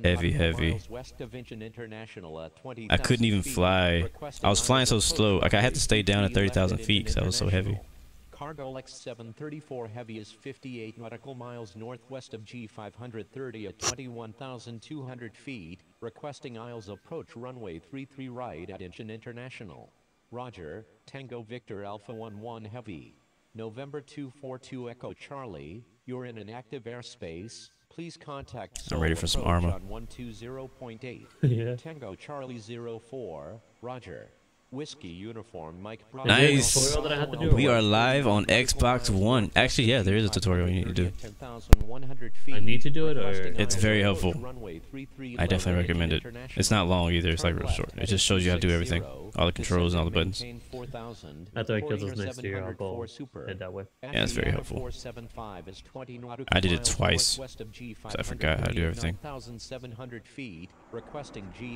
Heavy. I couldn't even fly. I was flying so slow. Like I had to stay down at 30,000 feet because I was so heavy.
Cargo X734 heavy is 58 nautical miles northwest of G530 at 21,200 feet. Requesting aisles approach runway 33 right at Incheon International. Roger. Tango Victor Alpha 11 heavy. November 242 Echo Charlie. You're in an active airspace. Please contact Seoul
I'm ready for some armor.
on 120.8.
Yeah.
Tango Charlie 04. Roger. Whiskey uniform Mike Bravo.
Nice. We are live on Xbox One. Actually, yeah, there is a tutorial you need to do.
I need to do it, or
It's very helpful. I definitely recommend it. It's not long either. It's like real short. It just shows you how to do everything, all the controls and all the buttons.
after I kill those next year, I'll go head that way.
Yeah, it's very helpful. I did it twice, so I forgot how to do everything.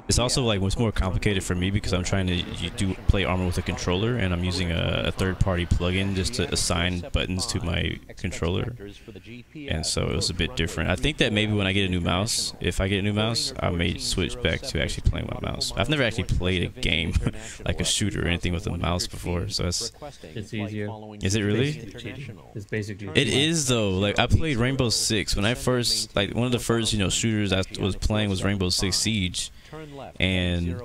It's also like what's more complicated for me because I'm trying to play armor with a controller, and I'm using a third-party plugin just to assign buttons to my controller, and so it was a bit different. I think that maybe when I get a new mouse, if I get a new mouse, I may switch back to actually playing with my mouse. I've never actually played a game like a shooter or anything with a mouse before, so it's
easier.
Is it really?
It's basically.
It is though. Like I played Rainbow Six when I first, like one of the first shooters I was playing was Rainbow Six Siege, and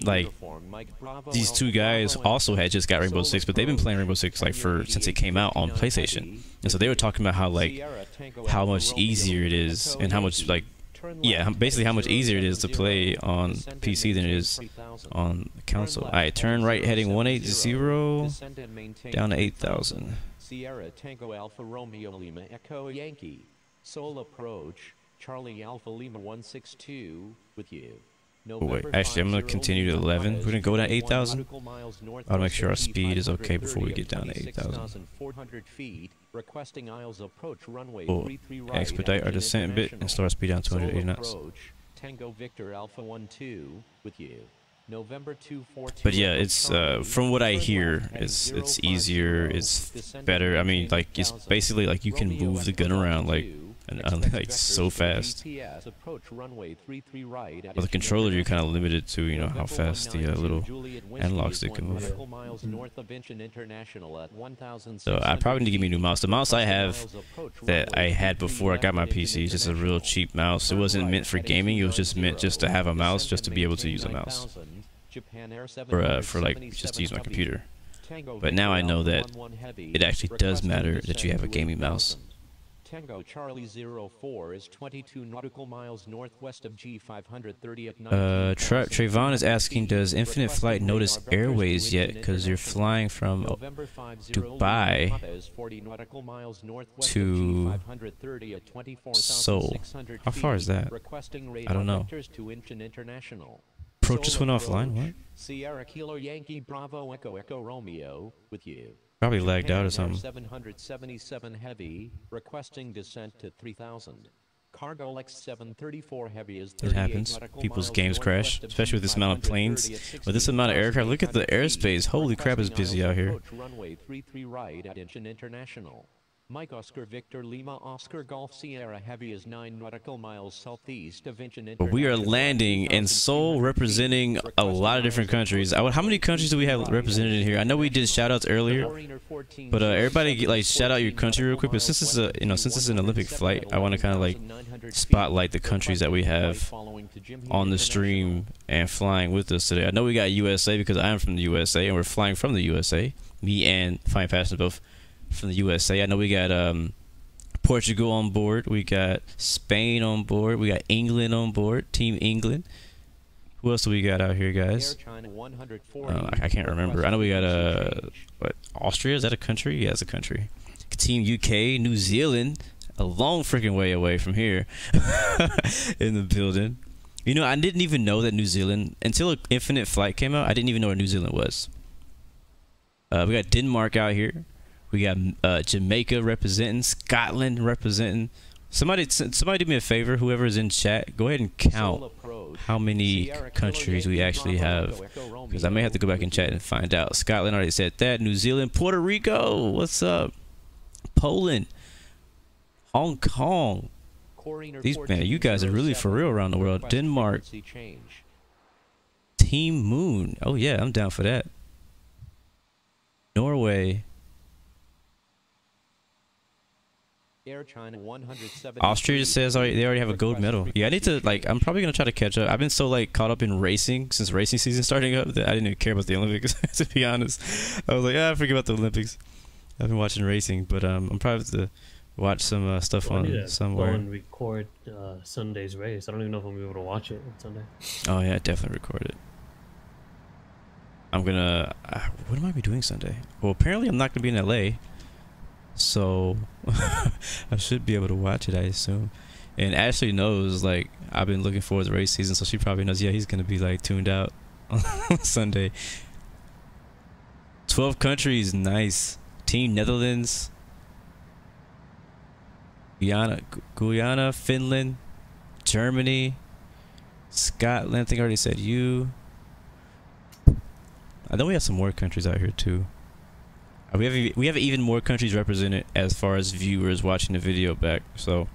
like these two guys also had just got Rainbow Six, but they've been playing Rainbow Six like since it came out on PlayStation, and so they were talking about how much easier it is and how much basically how much easier it is to play on PC than it is on the console. Alright, turn right heading 180 down to 8,000.
Sierra Tango Alpha Romeo Lima Echo Yankee. Seoul approach. Charlie Alpha Lima 162 with you.
Oh, wait, actually I'm going to continue to 11. We're going to go down to 8,000. I'll make sure our speed is okay before we get down to 8,000. We'll expedite our descent a bit and slow our speed down to 280 knots.
Tango Victor Alpha 12 with you. November 242.
But yeah, it's from what I hear, it's easier, it's better. I mean, like it's basically like you can move the gun around like so fast. With the controller, you're kind of limited to how fast the little analog stick can move. So I probably need to give me a new mouse. The mouse I have that I had before I got my PC is just a real cheap mouse. It wasn't meant for gaming. It was just meant just to have a mouse, just to be able to use a mouse, for like just to use my computer. But now I know that it actually does matter that you have a gaming mouse.
Tango Charlie 04 is 22 nautical miles northwest of G530 at
Trayvon is asking, does Infinite Flight notice airways yet? Because you're flying from Dubai to Seoul. How far is that? I don't know. Approach just went offline? What?
Sierra Kilo Yankee Bravo Echo Echo Romeo with you.
Probably lagged out or something.
777 Heavy, requesting descent to 3000. Cargo X-734 Heavy is
it happens. People's games crash, especially with this amount of planes. With this amount of aircraft, look at the airspace. Holy crap, it's busy out here.
Runway 33 right at Incheon International. Mike Oscar Victor Lima Oscar Golf Sierra Heavy is 9 nautical miles southeast of Incheon International.
But we are landing in Seoul, representing a lot of different countries. How many countries do we have represented in here? I know we did shout outs earlier, but everybody like shout out your country real quick. But since it's a since it's an Olympic flight, I want to kind of like spotlight the countries that we have on the stream and flying with us today. I know we got USA because I am from the USA and we're flying from the USA. Me and Fine Passion both from the USA. I know we got Portugal on board. We got Spain on board. We got England on board. Team England. Who else do we got out here, guys? I can't remember. I know we got what, Austria? Is that a country? Yeah, it's a country. Team UK, New Zealand, a long freaking way away from here in the building. You know, I didn't even know that New Zealand, until Infinite Flight came out, I didn't even know where New Zealand was. We got Denmark out here. We got Jamaica representing, Scotland representing. Somebody do me a favor, whoever is in chat, go ahead and count how many countries we actually have, because I may have to go back and chat and find out. Scotland already said that. New Zealand, Puerto Rico, what's up? Poland, Hong Kong. These, man, you guys are really for real around the world. Denmark, Team Moon. Oh yeah, I'm down for that. Norway. Austria says they already have a gold medal. Yeah, I need to, like, I'm probably gonna try to catch up. I've been so like caught up in racing since racing season starting up that I didn't even care about the Olympics. To be honest, I was like, I forget about the Olympics. I've been watching racing, but I'm probably to watch some stuff on somewhere.
Go and record Sunday's race. I don't even know if I'm gonna be able to watch it on Sunday.
Oh yeah, definitely record it. I'm gonna. What am I be doing Sunday? Well, apparently I'm not gonna be in LA. So I should be able to watch it, I assume. And Ashley knows, like, I've been looking forward to race season, so she probably knows, yeah, he's gonna be like tuned out on Sunday. 12 countries, nice. Team Netherlands, Guyana, Finland, Germany, Scotland. I think I already said you. I know we have some more countries out here too. We have even more countries represented as far as viewers watching the video back. So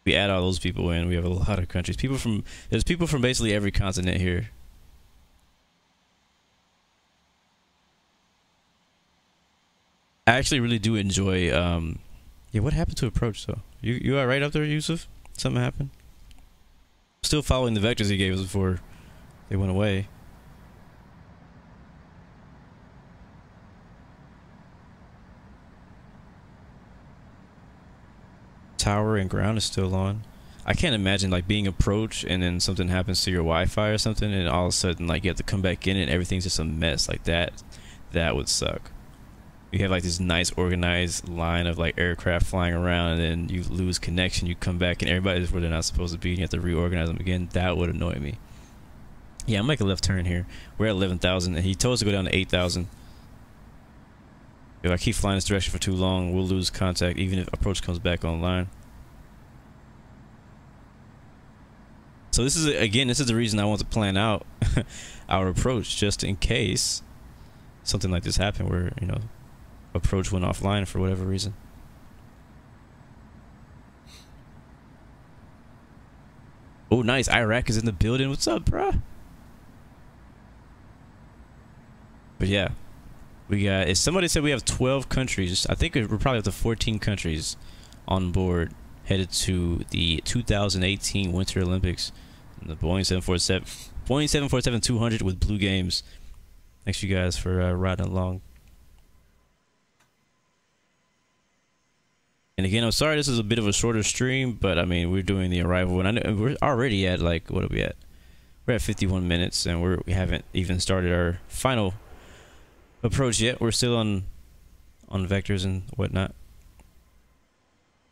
we add all those people in, we have a lot of countries. There's people from basically every continent here. I actually really do enjoy. Yeah, what happened to approach though? You all right up there, Yusuf? Something happened? Still following the vectors he gave us before they went away. Tower and ground is still on. I can't imagine like being approached and then something happens to your Wi-Fi or something and all of a sudden like you have to come back in and everything's just a mess like that. That would suck. You have like this nice organized line of like aircraft flying around and then you lose connection, you come back and everybody's where they're not supposed to be and you have to reorganize them again. That would annoy me. Yeah, I'll make a left turn here. We're at 11,000 and he told us to go down to 8,000. If I keep flying this direction for too long, we'll lose contact even if approach comes back online. So this is, again, this is the reason I want to plan out our approach just in case something like this happened where, you know, approach went offline for whatever reason. Oh, nice. Iraq is in the building. What's up, bruh? But yeah. We got, if somebody said we have 12 countries, I think we're probably up to 14 countries on board headed to the 2018 Winter Olympics. The Boeing 747-200 with Blue Games. Thanks you guys for riding along. And again, I'm sorry this is a bit of a shorter stream, but I mean, we're doing the arrival, and I know we're already at like, what are we at? We're at 51 minutes, and we haven't even started our final approach yet. We're still on vectors and whatnot.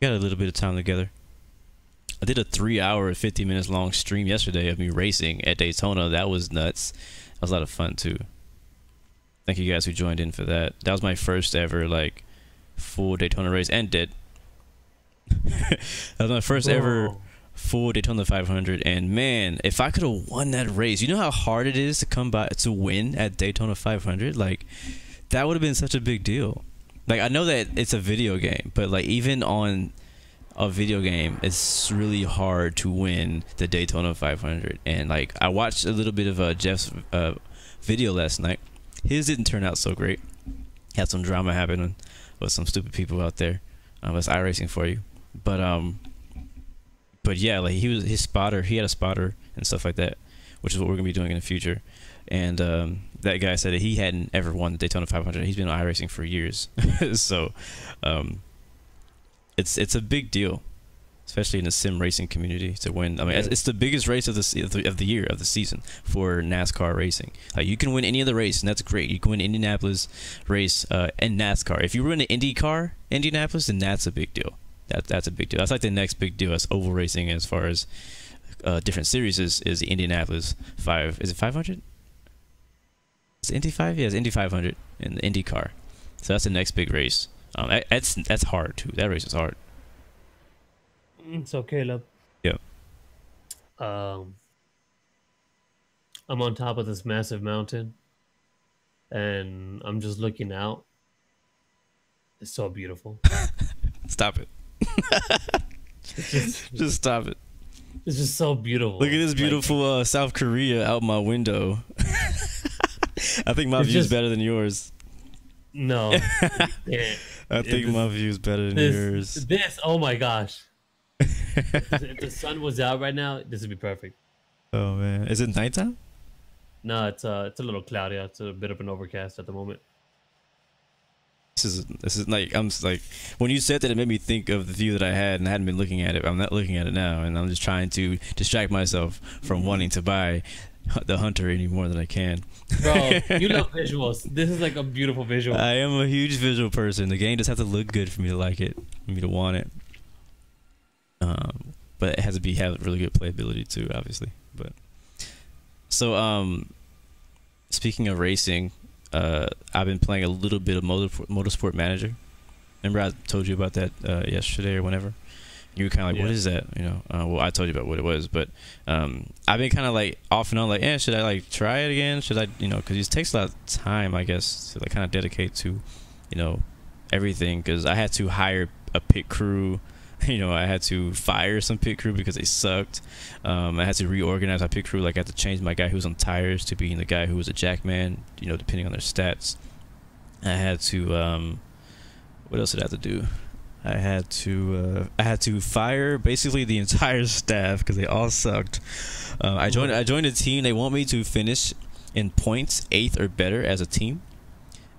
We got a little bit of time together. I did a 3 hour, 50 minutes long stream yesterday of me racing at Daytona. That was nuts. That was a lot of fun too. Thank you guys who joined in for that. That was my first ever like full Daytona race and dead. That was my first ever full Daytona 500, and man, if I could have won that race, you know how hard it is to come by to win at Daytona 500. Like, that would have been such a big deal. Like, I know that it's a video game, but like even on a video game, it's really hard to win the Daytona 500. And like, I watched a little bit of Jeff's video last night. His didn't turn out so great. Had some drama happening with some stupid people out there. That's iRacing for you. But yeah, like he had a spotter and stuff like that, which is what we're gonna be doing in the future. And that guy said that he hadn't ever won the Daytona 500. He's been on iRacing for years. So it's a big deal, especially in the sim racing community, to win. I mean, it's the biggest race of the year, of the season for NASCAR racing. Like, you can win any of the race, and that's great. You can win Indianapolis race and NASCAR. If you win an IndyCar, Indianapolis, then that's a big deal. That's a big deal. That's like the next big deal as oval racing, as far as different series is the Indianapolis 5. Is it 500? Is it Indy 5? Yeah, it's Indy 500 and the IndyCar. So that's the next big race. That's hard too. That race is hard.
So Caleb.
Yeah.
I'm on top of this massive mountain, and I'm just looking out. It's so beautiful.
Stop it. Just stop it.
It's just so beautiful.
Look at this beautiful South Korea out my window. I think my view's better than yours.
No.
I think my view's better than yours.
Oh my gosh. If the sun was out right now, this would be perfect.
Oh man, is it nighttime?
No, it's a little cloudy. It's a bit of an overcast at the moment.
This is like, I'm like, when you said that, it made me think of the view that I had, and I hadn't been looking at it. I'm not looking at it now, and I'm just trying to distract myself from wanting to buy the Hunter any more than I can.
Bro, you love visuals. This is like a beautiful visual.
I am a huge visual person. The game just has to look good for me to like it, for me to want it. But it has to have really good playability too, obviously. But so speaking of racing, I've been playing a little bit of Motorsport Manager. Remember I told you about that yesterday or whenever? You were kind of like, what is that? You know, well, I told you about what it was, but I've been kind of like off and on, like, should I like try it again? Should I, you know, because it takes a lot of time, I guess, to like kind of dedicate to, you know, everything. Because I had to hire a pit crew. You know, I had to fire some pit crew because they sucked. I had to reorganize my pit crew. Like, I had to change my guy who was on tires to being the guy who was a jackman, you know, depending on their stats. I had to, what else did I have to do? I had to fire basically the entire staff because they all sucked. I joined a team. They want me to finish in points 8th or better as a team,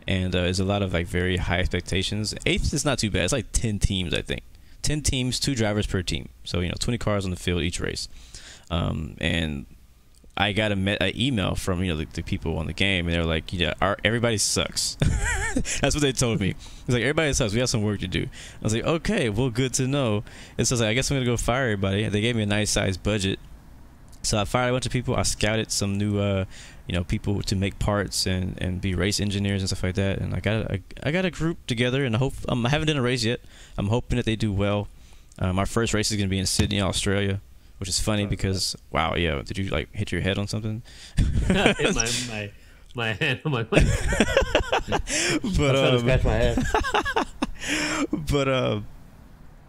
and there's a lot of like very high expectations. 8th is not too bad. It's like 10 teams, I think. 10 teams, 2 drivers per team. So, you know, 20 cars on the field each race. And I got an email from, you know, the people on the game, and they were like, yeah, everybody sucks. That's what they told me. It's like, everybody sucks. We have some work to do. I was like, okay, well, good to know. And so I was like, I guess I'm going to go fire everybody. They gave me a nice sized budget. So I fired a bunch of people. I scouted some new, you know, people to make parts and be race engineers and stuff like that. And I got a group together, and I haven't done a race yet. I'm hoping that they do well. Our first race is going to be in Sydney, Australia, which is funny because, wow, yeah, did you like hit your head on something?
Hit my hand on my mic.
But
I was trying to scratch my head.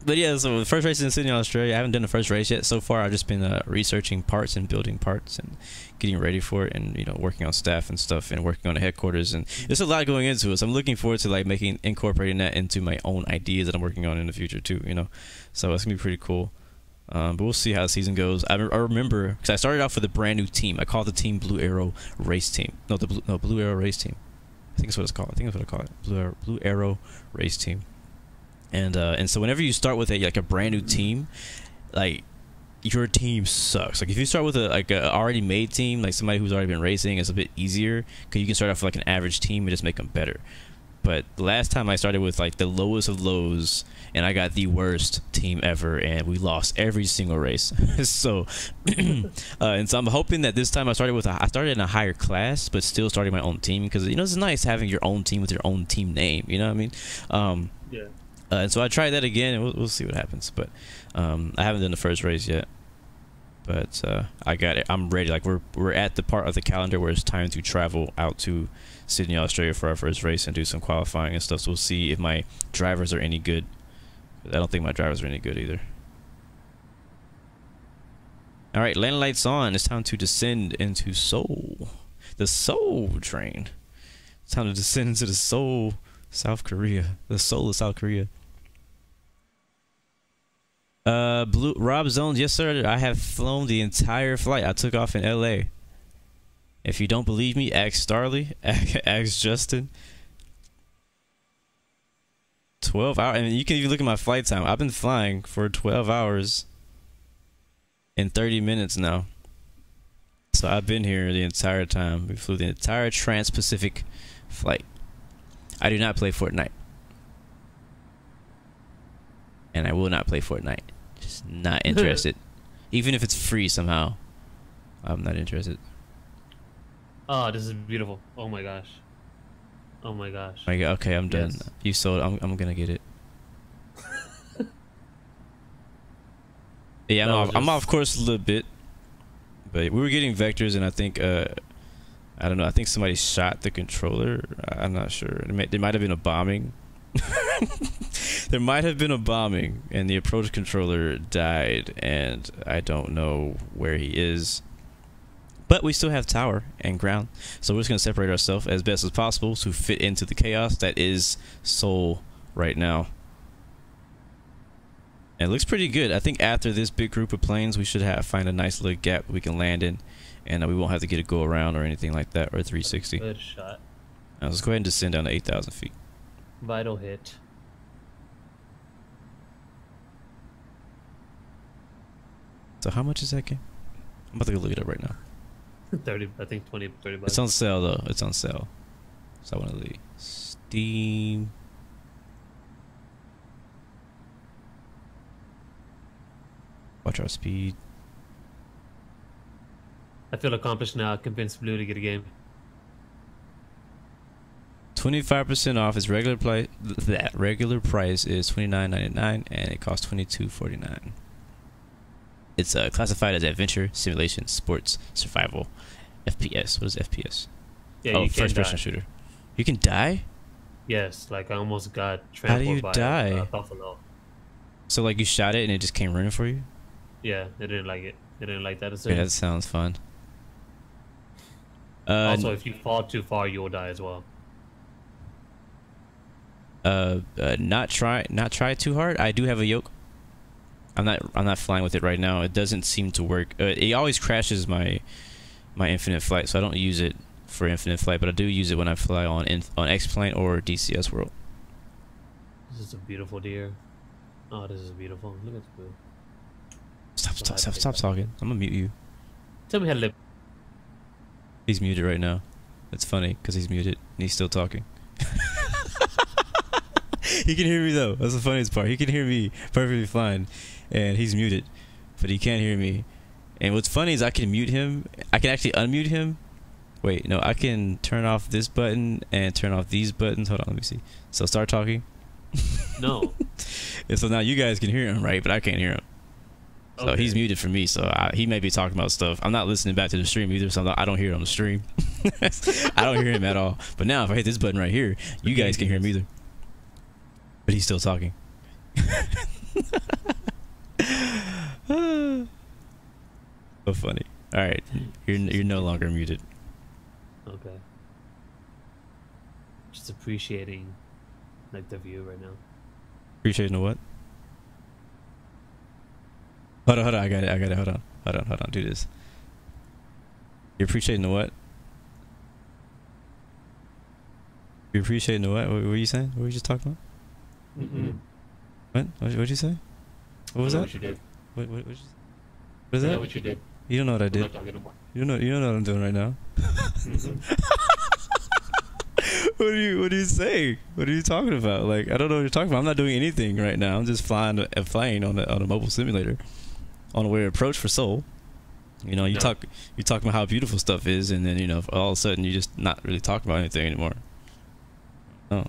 But yeah, so the first race is in Sydney, Australia. I haven't done the first race yet. So far, I've just been researching parts and building parts and getting ready for it, and, you know, working on staff and stuff, and working on the headquarters. And there's a lot going into it. So I'm looking forward to like incorporating that into my own ideas that I'm working on in the future too. You know, so it's gonna be pretty cool. But we'll see how the season goes. I remember because I started off with a brand new team. I called the team Blue Arrow Race Team. Blue Arrow Race Team. I think that's what it's called. I think that's what I call it. Blue Arrow Race Team. And so whenever you start with a brand new team, like your team sucks. Like if you start with a already made team, like somebody who's already been racing, it's a bit easier because you can start off with like an average team and just make them better. But the last time I started with like the lowest of lows, and I got the worst team ever, and we lost every single race. So, and so I'm hoping that this time I started in a higher class, but still starting my own team, because it's nice having your own team with your own team name. You know what I mean?
Yeah.
And so I tried that again, and we'll see what happens. But I haven't done the first race yet. But I got it. I'm ready. Like we're at the part of the calendar where it's time to travel out to Sydney, Australia for our first race and do some qualifying and stuff. So we'll see if my drivers are any good. I don't think my drivers are any good either. All right, landing lights on. It's time to descend into Seoul. The Seoul train. It's time to descend into the Seoul, South Korea. The Seoul of South Korea. Blue Rob Zones, yes sir. I have flown the entire flight. I took off in LA. If you don't believe me, ask Starly, ask Justin. 12 hours. I mean, you can even look at my flight time. I've been flying for 12 hours and 30 minutes now. So I've been here the entire time. We flew the entire Trans-Pacific flight. I do not play Fortnite. And I will not play Fortnite. Just not interested. Even if it's free somehow, I'm not interested.
Oh, this is beautiful. Oh my gosh. Oh my gosh.
Okay, I'm done.
Yes.
You sold. I'm gonna get it. Yeah, I'm off course a little bit, but we were getting vectors, and I think I don't know. I think somebody shot the controller. I'm not sure. There might have been a bombing. There might have been a bombing, and the approach controller died, and I don't know where he is. But we still have tower and ground, so we're just gonna separate ourselves as best as possible to fit into the chaos that is Seoul right now. And it looks pretty good. I think after this big group of planes, we should find a nice little gap we can land in, and we won't have to get a go around or anything like that, or 360.
Good shot.
Now let's go ahead and descend down to 8,000 feet.
Vital hit.
So how much is that game? I'm about to go look it up right now.
30, I think 20, 30 bucks.
It's on sale though. It's on sale. So I want to leave Steam. Watch our speed.
I feel accomplished now. I convinced Blue to get a game.
25% off. Its regular price. That regular price is $29.99, and it costs $22.49. It's classified as adventure, simulation, sports, survival, FPS. What is FPS?
Yeah,
oh,
you can
first-person shooter. You can die?
Yes, like I almost got
How do you
trampled by
die?
buffalo.
So like you shot it and it just came running for you?
Yeah, they didn't like it. They didn't like that.
Yeah, that sounds fun.
Also, if you fall too far, you'll die as well.
Not try too hard. I do have a yoke. I'm not flying with it right now. It doesn't seem to work. It always crashes my infinite flight, so I don't use it for infinite flight, but I do use it when I fly on X-Plane or DCS World.
This is a beautiful deer. Oh, this is beautiful. Look at the blue.
Stop talking. I'm gonna mute you.
Tell me how to live.
He's muted right now. It's funny because he's muted and he's still talking. He can hear me though. That's the funniest part. He can hear me perfectly fine, and he's muted, but he can't hear me. And what's funny is I can mute him. I can actually unmute him. Wait, no, I can turn off this button and turn off these buttons. Hold on, let me see. So start talking.
No.
And so now you guys can hear him, right? But I can't hear him. So
Okay.
he's muted for me. So he may be talking about stuff. I'm not listening back to the stream either, so I don't hear it on the stream. I don't hear him at all. But now if I hit this button right here, you guys can hear him either. But he's still talking. So funny. All right, you're no longer muted.
Okay. Just appreciating, like, the view right now.
Appreciating the what? Hold on. I got it. Hold on. Do this. You're appreciating the what? You're appreciating the what? What were you saying? What were you just talking about? What'd you say? What was that?
What you did.
What is that?
What you did.
You don't know what I did. You don't know what I'm doing right now. What are you saying? What are you talking about? Like, I don't know what you're talking about. I'm not doing anything right now. I'm just flying a plane on a mobile simulator on a way to approach for Seoul. You know, you talk about how beautiful stuff is, and then, you know, all of a sudden you're just not really talking about anything anymore. Oh.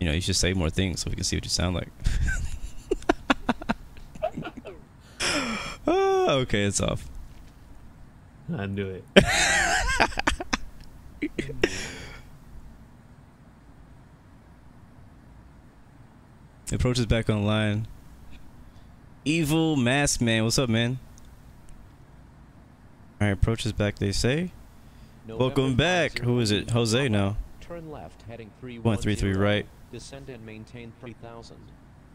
You know, you should say more things so we can see what you sound like. Oh, okay, it's off.
I knew it.
Approach is back online. Evil Mask Man, what's up, man? Alright, approach is back, they say. Welcome back. Who is it? Jose now.
Turn left, heading
133 right.
Descend and maintain 3000.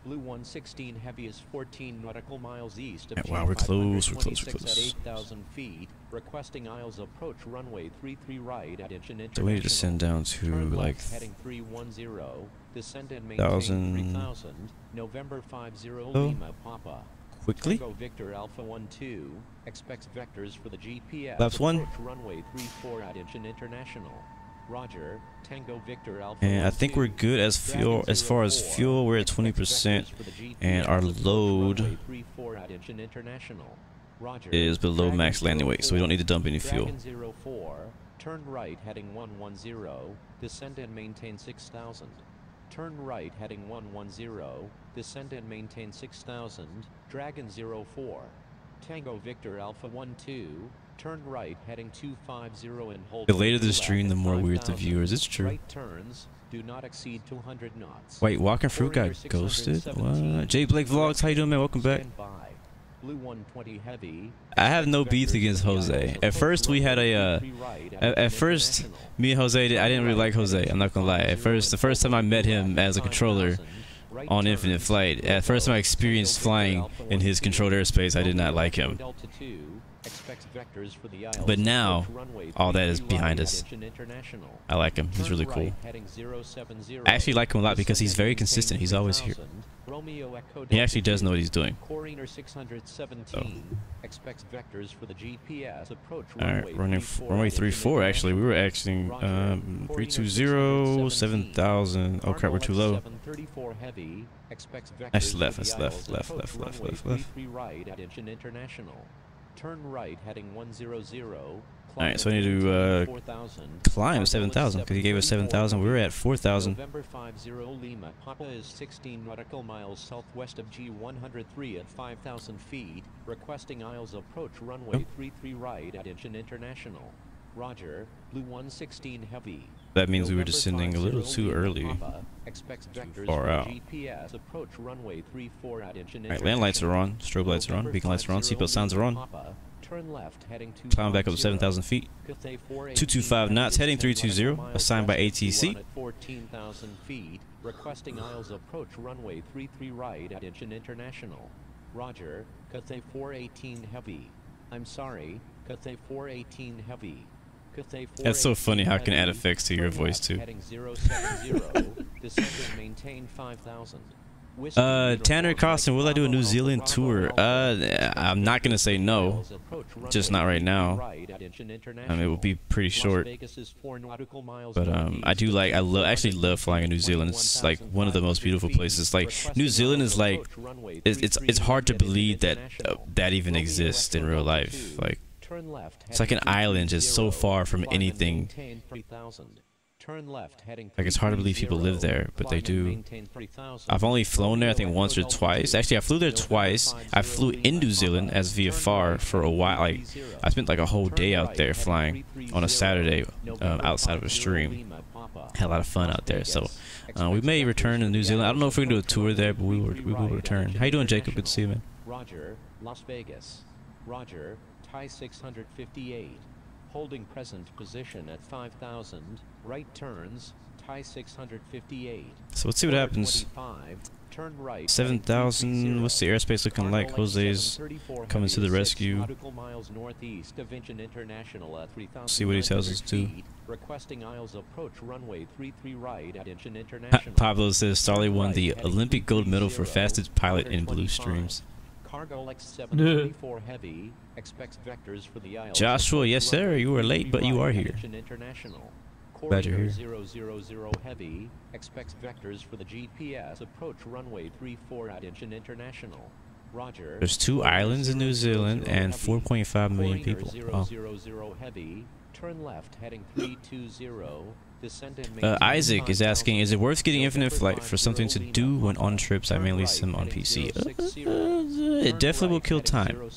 Blue 116 heavy is 14 nautical miles east of
Wow, we're close, we're close.
at 8,000 feet. Requesting aisles approach runway 33 right at Incheon International.
So we need to descend down to
Turn
like
left, heading 310. Descend and maintain 3000. November 50 Lima Papa.
quickly.
Tango Victor Alpha 12 expects vectors for the GPS.
Laps 1.
Approach runway 34 at Incheon International. Roger. Tango Victor Alpha.
And I think we're good as fuel. As far as fuel, we're at 20%, and our load is below max landing weight, so we don't need to dump any fuel.
Dragon 04, turn right heading 110, descend and maintain 6000. Turn right heading 110, descend and maintain 6000. Dragon 04, Tango Victor Alpha 12. Turn right heading 250 and hold.
The later the stream, the more weird the viewers. It's true.
Right turns do not exceed 200 knots.
Wait, Walking Fruit got ghosted? What? Jay Blake Vlogs, how you doing, man? Welcome back.
Blue 120 heavy.
I have no beef against Jose. At first, we had a. At first, me and Jose, I didn't really like Jose. I'm not gonna lie. At first, the first time I met him as a controller on Infinite Flight, at first time I experienced flying in his controlled airspace, I did not like him. But now, all that is behind us. I like him. He's really cool. I actually like him a lot because he's very consistent. He's always here. He actually does know what he's doing. So. Alright, runway 34 actually. We were actually 320, 7,000. Oh crap, we're too low. That's left.
Turn right heading 100.
Alright, so I need to climb 7,000 because he gave us 7,000. We were at 4,000.
November 50 Lima Papa is 16 nautical miles southwest of G103 at 5,000 feet. Requesting aisles approach runway 33 right at Incheon International. Roger. Blue 116 heavy.
That means we were descending a little too early. Far out. Alright, land lights are on, strobe lights are on, beacon lights are on, seatbelt sounds are on. Climb back up to 7,000 feet. 225 knots, heading 320, assigned by ATC.
14,000 feet. Requesting aisles approach runway 33 right at Incheon International. Roger. Cathay 418 heavy. I'm sorry, Cathay 418 heavy.
That's so funny how it can add effects to your voice too. Tanner Costin, will I do a New Zealand tour? I'm not gonna say no, just not right now. It will be pretty short, but I actually love flying in New Zealand. It's like one of the most beautiful places. Like New Zealand is like, it's hard to believe that that even exists in real life. Like it's like an island just so far from anything. Like it's hard to believe people live there, but they do. I've only flown there I think once or twice. Actually, I flew there twice. I flew in New Zealand as VFR for a while. Like I spent like a whole day out there flying on a Saturday outside of a stream. Had a lot of fun out there. So we may return to New Zealand. I don't know if we're gonna do a tour there, but we will return. How you doing, Jacob? Good to see you, man.
Roger, Las Vegas. Roger, Thai 658. Holding present position at 5,000. Right turns, Thai 658.
So let's see what happens.
Turn right.
7,000. What's the airspace looking like? Jose's coming to the rescue.
Miles northeast of Incheon International at 3,000.
See what he tells us to.
requesting aisles approach runway 33 right at Incheon International.
Pablo says Starley won the Olympic gold medal for fastest pilot in blue streams.
KARGO-734 Heavy expects vectors for the aisles.
Joshua, yes sir, you were late, but you are here. Glad you're here.
000 Heavy expects vectors for the GPS approach runway 34 at Incheon International. Roger.
There's 2 islands in New Zealand and 4.5 million people. Wow.
000 Heavy, turn left heading 320. Descend and maintain
Isaac is asking, is it worth getting infinite flight for something to do when on trips I mainly sim on PC? It definitely will kill time.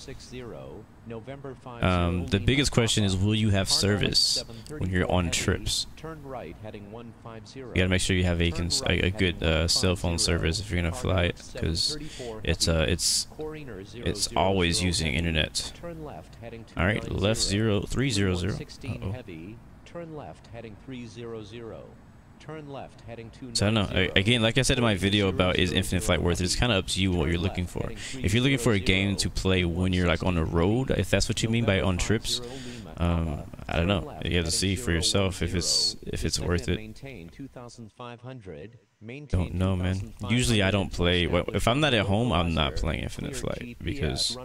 The biggest question is, will you have service when you're on trips? You gotta make sure you have a good cell phone service if you're gonna fly it, because it's always using internet. All right, left 0300.
Turn left heading 300. Turn left heading 290.
So I don't know. Again, like I said in my video about is infinite flight worth it, it's kind of up to you what you're looking for. If you're looking for a game to play when you're like on the road, if that's what you mean by on trips, I don't know. You have to see for yourself if it's worth it. Don't know, man. Usually I don't play. Well, if I'm not at home, I'm not playing infinite flight because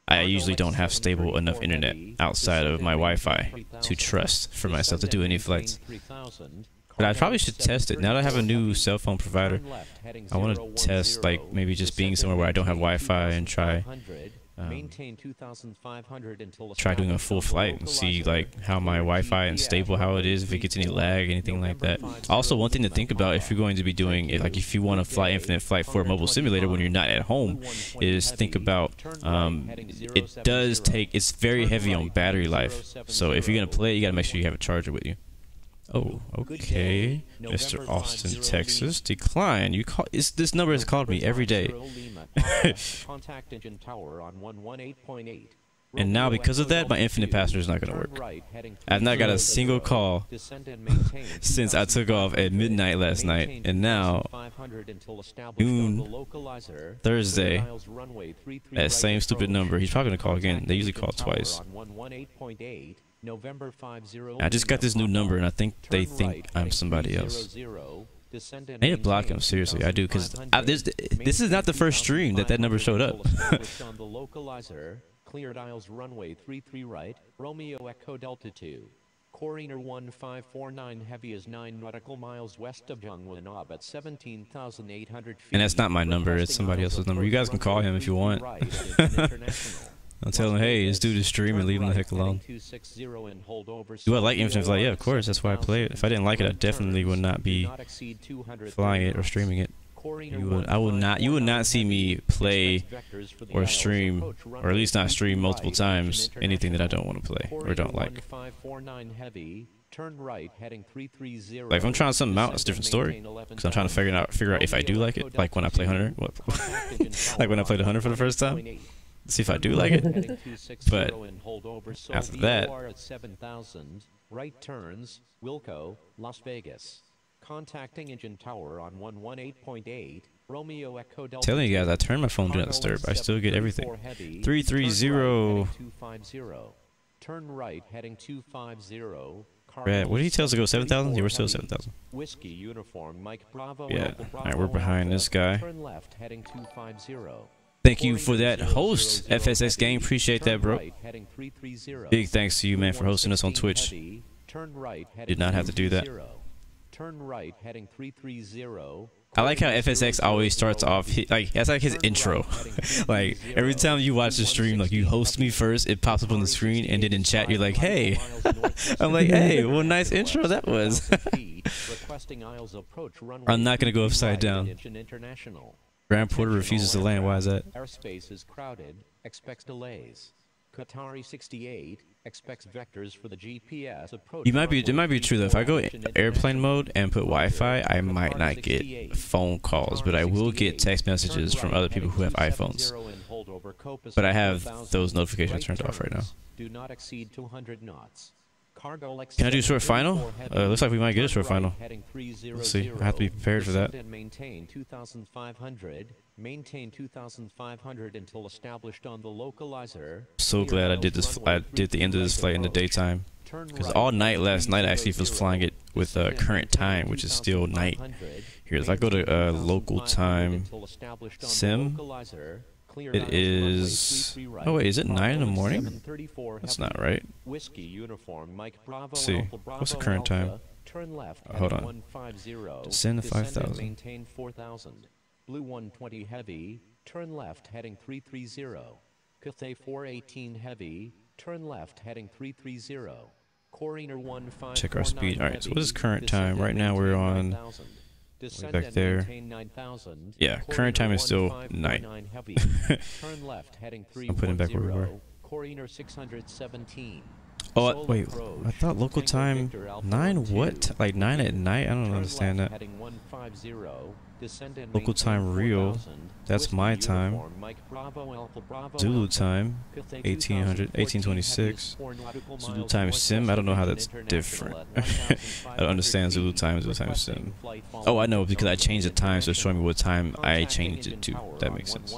I usually don't have stable enough internet outside of my Wi-Fi to trust for myself to do any flights. But I probably should test it. Now that I have a new cell phone provider, I want to test like maybe just being somewhere where I don't have Wi-Fi and try doing a full flight and see like how my Wi-Fi and stable, how it is, if it gets any lag, anything like that. Also, one thing to think about if you're going to be doing it, like if you want to fly infinite flight for a mobile simulator when you're not at home, is think about it's very heavy on battery life. So if you're gonna play, you gotta make sure you have a charger with you. Oh, okay. Mr. Austin, Texas. Decline. You call this number has called me every day. And now because of that, my infinite passenger is not going to work. I've not got a single call since I took off at midnight last night. And now, noon, Thursday, that same stupid number. He's probably going to call again. They usually call twice. I just got this new number, and I think they think I'm somebody else. I need to block him, seriously. I do, because this is not the first stream that number showed up.
Cleared aisles runway 33 right, Romeo Echo Delta 2. Coriner 1549 Heavy is 9 nautical miles west of Jungwon at 17,800 feet.
And that's not my number, it's somebody else's number. You guys can call him if you want. I'll tell him, hey, this dude is streaming, leave him the heck alone. Do I like infinite flight? Yeah, of course, that's why I play it. If I didn't like it, I definitely would not be flying it or streaming it. You would not see me play or stream, or at least not stream multiple times, anything that I don't want to play or don't like. Like if I'm trying something out, it's a different story. Because I'm trying to figure out if I do like it. Like when I play Hunter, like when I played the Hunter for the first time. See if I do like it. But after that,
right turns, Wilco, Las Vegas. Contacting engine tower on 118.8. Romeo Echo Delta.
Telling you guys, I turned my phone do not disturb. I still get everything. 330.
Turn right heading 250.
Brad, what did he tell us to go 7,000? Yeah, we're still 7,000.
Whiskey uniform Mike Bravo.
Yeah. All right, we're behind this guy.
Turn left heading 250.
Thank you for that host, FSX Game. Appreciate that, bro. Big thanks to you, man, for hosting us on Twitch. Did not have to do that.
Turn right heading 330.
I like how FSX always starts off like that's like his intro. Like every time you watch the stream, like you host me first, it pops up on the screen, and then in chat you're like, "Hey," I'm like, "Hey, what a nice intro that was." I'm not gonna go upside down. Grand Porter refuses to land. Why is that?
Airspace is crowded. Expects delays. Qatari 68 expects vectors for the GPS approach.
It might be true though. If I go airplane mode and put Wi-Fi, I might not get phone calls, but I will get text messages from other people who have iPhones. But I have those notifications turned off right now.
Do not exceed 200 knots.
Can I do a short final? Looks like we might get a short final. Let's see. I have to be prepared for that.
Maintain 2,500. Maintain 2,500 until established on the localizer.
So glad I did this. I did the end of this flight in the daytime. Because all night last night I actually was flying it with current time, which is still night. Here, if I go to local time sim, it is. Oh wait, is it 9 in the morning? That's not right. Let's see. What's the current time? Hold on. Descend to 5,000.
Blue 120 heavy, turn left heading 330. Cathay 418 heavy, turn left heading 330. Coriner 15.
Check our speed. Alright, so what is current time? Right now we're on way back there. Yeah, current time is still 9.
Turn left heading
I'm putting it back where we were.
Coriner 617.
Oh, wait. I thought local time 9 what? Like 9 at night? I don't understand that. Local time real. That's my time. Zulu time 1800, 1826. Zulu time sim. I don't know how that's different. I don't understand Zulu time sim. Oh, I know, because I changed the time, so it's showing me what time I changed it to. That makes sense.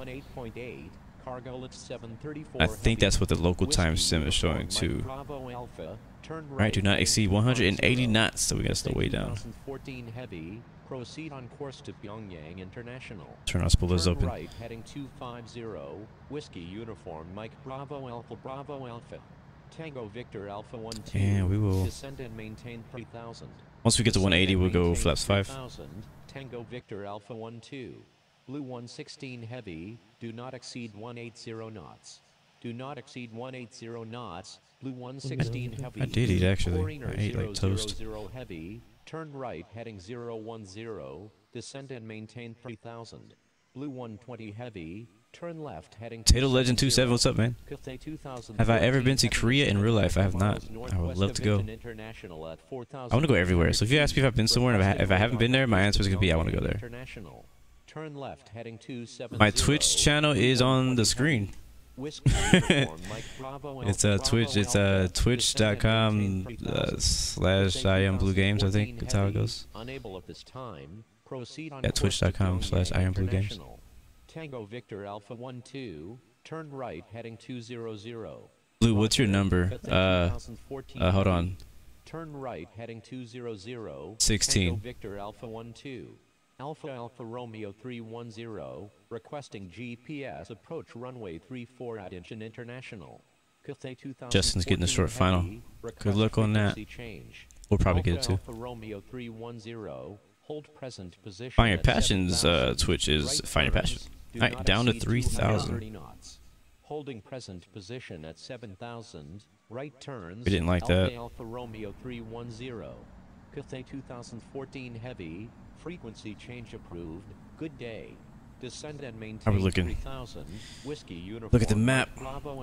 I think that's what the local time sim is showing too. Alright, do not exceed 180 knots, so we gotta slow way down.
Proceed on course to Pyongyang International.
Turn our spoilers open.
Right, heading 250. Whiskey uniform Mike Bravo Alpha. Tango Victor Alpha 12.
And we will
descend and maintain 3000.
Once we get to 180, we'll go flaps 5.
Tango Victor Alpha 12. Blue 116 heavy, do not exceed 180 knots. Do not exceed 180 knots. Blue 116 heavy.
I did eat actually. I ate like toast.
Heavy. Turn right heading 010, descend and maintain 3000. Blue 120 heavy, turn left heading
Tato Legend 27, what's up, man? Have I ever been to Korea in real life? I have not. I would love to go. I want to go everywhere. So if you ask me if I've been somewhere and if I haven't been there, my answer is going to be I want to go there.
Turn left heading 270.
My Twitch channel is on the screen. It's Twitch. It's twitch.com /IamBlueGames. I think that's how it goes. Yeah, twitch.com /IamBlueGames.
Tango Victor Alpha 12. Turn right heading 200.
Blue, what's your number? Hold on.
Turn right heading 200.
16.
Tango Victor Alpha 12. Alpha Romeo 310, requesting GPS approach runway 34 at Incheon International.
Justin's getting the short final. Good luck on that. We'll probably get it too.
Romeo 310, hold present position.
Find Your Passions Twitch is Find Your Passions. Alright, down to 3,000.
Holding present position at 7,000. Right turns.
We didn't like that.
Alpha Romeo 310. Cathay 2014 heavy. Frequency change approved. Good day. Descend and maintain.
How are we looking?
3000. Whiskey uniform.
Look at the map.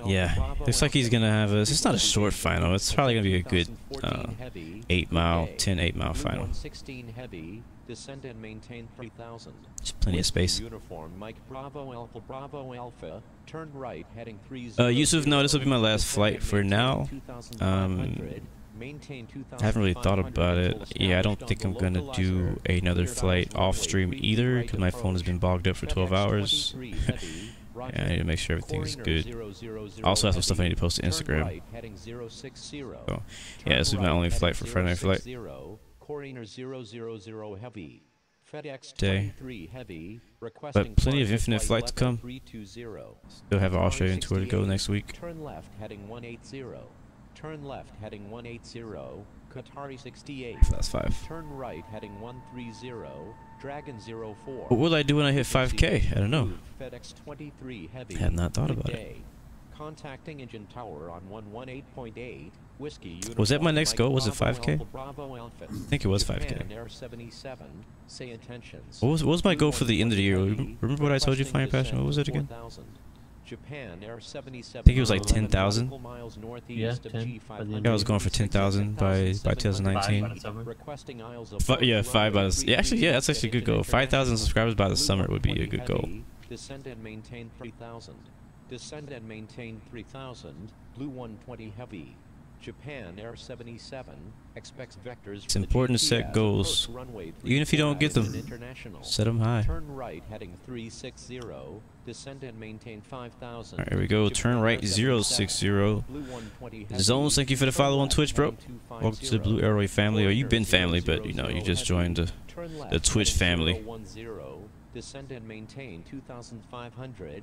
Yeah, looks like he's gonna have a. It's not a short final. It's probably gonna be a good 8-mile, 10-8-mile final.
16 heavy. Descend and maintain 3000.
There's plenty of space.
Uniform Mike Bravo Alpha. Turn right heading 30.
Yusuf, no, this will be my last flight for now. I haven't really thought about it. Yeah, I don't think I'm gonna do another flight off stream either because my phone has been bogged up for 12 hours. Yeah, I need to make sure everything is good. I also have some stuff I need to post to Instagram. So, yeah, this will be my only flight for Friday night flight. Day. But plenty of infinite flight to come. Still have an Australian tour to go next week.
Turn left heading 180. Turn left heading 180. Qatari 68.
That's 5.
Turn right heading 130. Dragon 04.
What will I do when I hit 5K? I don't know.
FedEx 23 heavy.
I have not thought about it.
Contacting engine tower on 118.8. Whiskey.
Was that my next goal? Was it 5K? I think it was 5K. What was my goal for the end of the year? Remember what I told you, Find Your Passion? What was it again?
Japan Air 77.
I think it was like 10,000.
Yeah, 10.
I was going for 10,000 by 2019. Yeah, 5 by the. Yeah, actually, yeah, that's actually a good goal. 5,000 subscribers by the summer would be a good goal.
Descend and maintain 3,000. Descend and maintain 3,000. Blue 120 heavy. Japan Air 77 expects vectors.
It's important to set goals, even if you don't get them. Set them high.
Turn right heading 360. Descend and maintain 5,000.
All right, here we go. Turn right 060. Zones, thank you for the follow on Twitch, bro. Welcome to the Blue Arrow family. Or you've been family, but you know, you just joined the Twitch family.
Descend and maintain 2,500.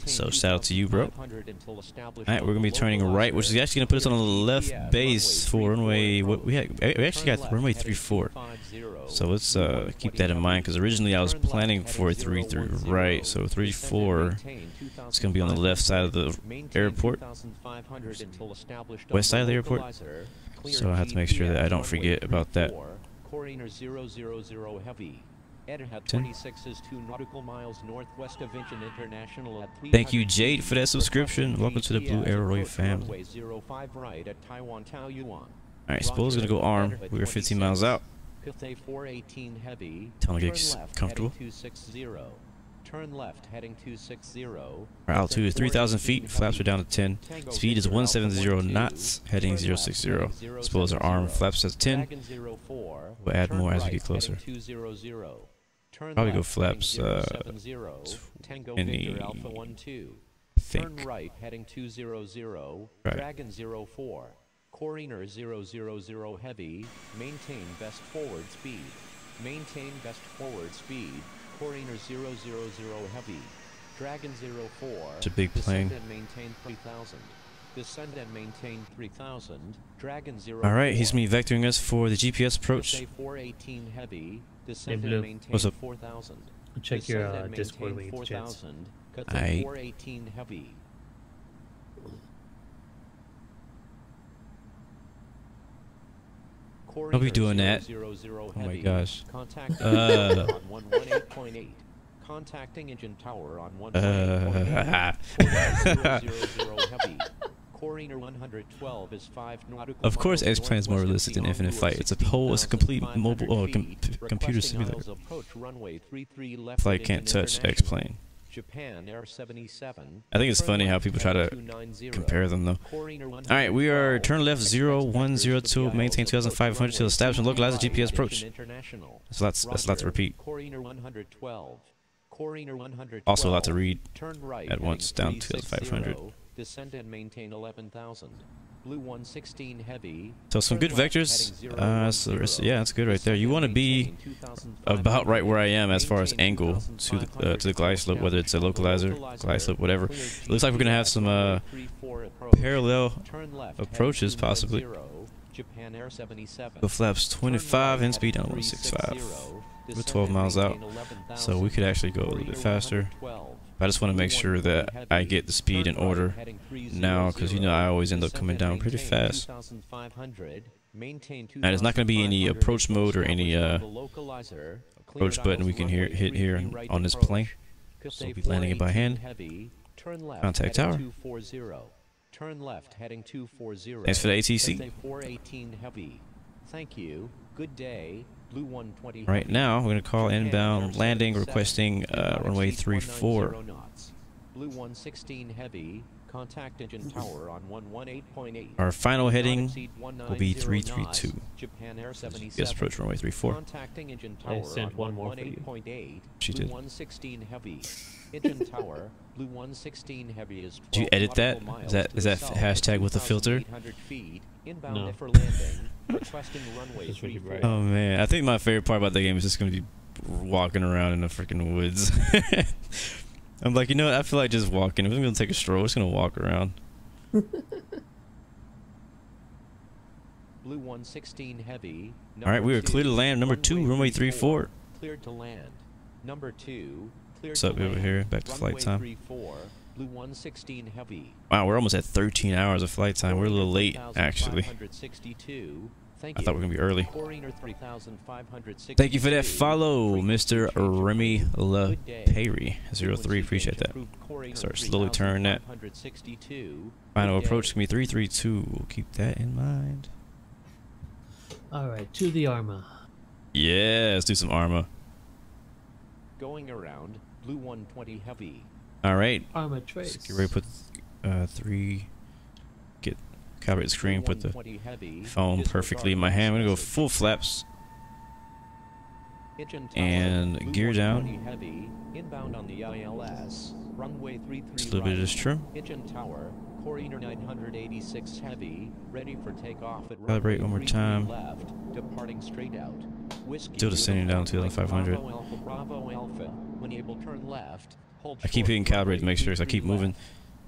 So shout out to you, bro. Alright, we're gonna be turning right, which is actually gonna put us on the left base for runway. What we actually got runway 34. So let's keep that in mind, because originally I was planning for 33 right. So 34 is gonna be on the left side of the airport, west side of the airport. So I have to make sure that I don't forget about that.
26 is 2 nautical miles northwest of Incheon International at
Thank you, Jade, for that subscription. Welcome to the Blue Arrow Roy family. Alright, suppose gonna go arm. We are 15 miles out. Time to get comfortable.
Turn left heading 260.
Our altitude is 3,000 feet. Flaps are down to 10. Speed is 170 knots. Heading 060. Suppose our arm flaps at 10. We'll add more as we get closer. Probably go flaps 20.
Turn right heading 200. Dragon 04. Coriner 000 heavy. Maintain best forward speed. Maintain best forward speed. Coriner 000 heavy. Dragon 04.
It's a big plane.
Descend and maintain 3,000. Descend and maintain 3,000. Dragon 04.
All right, he's gonna be vectoring us for the GPS approach.
418 heavy.
Hey,
Descend
Blue.
and maintain
What's up?
4,000.
Check your Discord when you get the chance.
4,000.
Aight.
418 heavy.
I'll be doing that.
Oh
my gosh.
Contacting engine tower on 1.8.8. heavy. Coriner 112 is 5 nautical.
Of course, X-Plane is more realistic than Infinite Flight. It's a complete mobile computer simulator. Flight can't touch X-Plane.
Japan Air 77.
I think it's funny how people try to compare them, though. Alright, we are turn left 0102, maintain 2,500 to establish and localize the GPS approach. That's a lot to repeat. Also a lot to read at once, down 2,500.
Descend and maintain 11,000. Blue 116 heavy.
So some good vectors. Yeah, that's good right there. You want to be about right where I am as far as angle to the glide slope, whether it's a localizer, glide slope, whatever. It looks like we're gonna have some parallel approaches possibly. The flaps 25 and speed down 165. We're 12 miles out, so we could actually go a little bit faster. I just want to make sure that I get the speed in order now, because you know I always end up coming down pretty fast. And there's not going to be any approach mode or any approach button we can hit here on this plane. So we'll be landing it by hand. Contact tower. Thanks for the ATC.
Thank you. Good day. Blue 120.
Right now, we're going to call inbound landing, requesting runway 34.
Blue 116 heavy. Contact engine tower on 118.8.
Our final heading will be 332.
Japan Air 77.
Yes, approach runway 34.
Contacting engine tower
I sent one more for you.
118.8.
She
Blue
did.
116 heavy. Engine tower. Blue 116 heavy is.
Did you edit that? Is that hashtag with a filter?
Inbound
No.
for landing. Requesting runway
Just really
34.
bright.
Oh man, I think my favorite part about the game is just gonna be walking around in the freaking woods. I'm like, you know what? I feel like just walking. If I'm gonna take a stroll, I'm just gonna walk around.
Blue 116 heavy.
All right, we are clear to land. Number 2, runway 34.
Cleared to land. Number 2. Cleared
What's up
to
over
land.
here? Back to flight time.
34. Blue 116 heavy.
Wow, we're almost at 13 hours of flight time. We're a little late, actually.
Thank
I thought we were gonna be early.
Coriner 3,562.
Thank you for that follow, Mr. Remy LaPerry 03. Appreciate that. Start slowly turning that. Final approach can be 332. We'll keep that in mind.
Alright, to the Arma.
Yeah, let's do some Arma.
Going around. Blue 120 heavy.
All right.
Arma trace.
Get ready to put 3. Get calibrate the screen. Put the phone perfectly in my hand. I'm gonna go full flaps. and gear down.
Heavy, inbound on the ILS, runway 33
Just a little bit of this trim.
Engine tower, Corridor 986 heavy, ready for takeoff at
Calibrate one more time.
left, departing straight out. Whiskey
Still descending down to 2500.
Bravo Alpha, when able turn left, hold
I keep hitting calibrate to make sure, so I keep moving.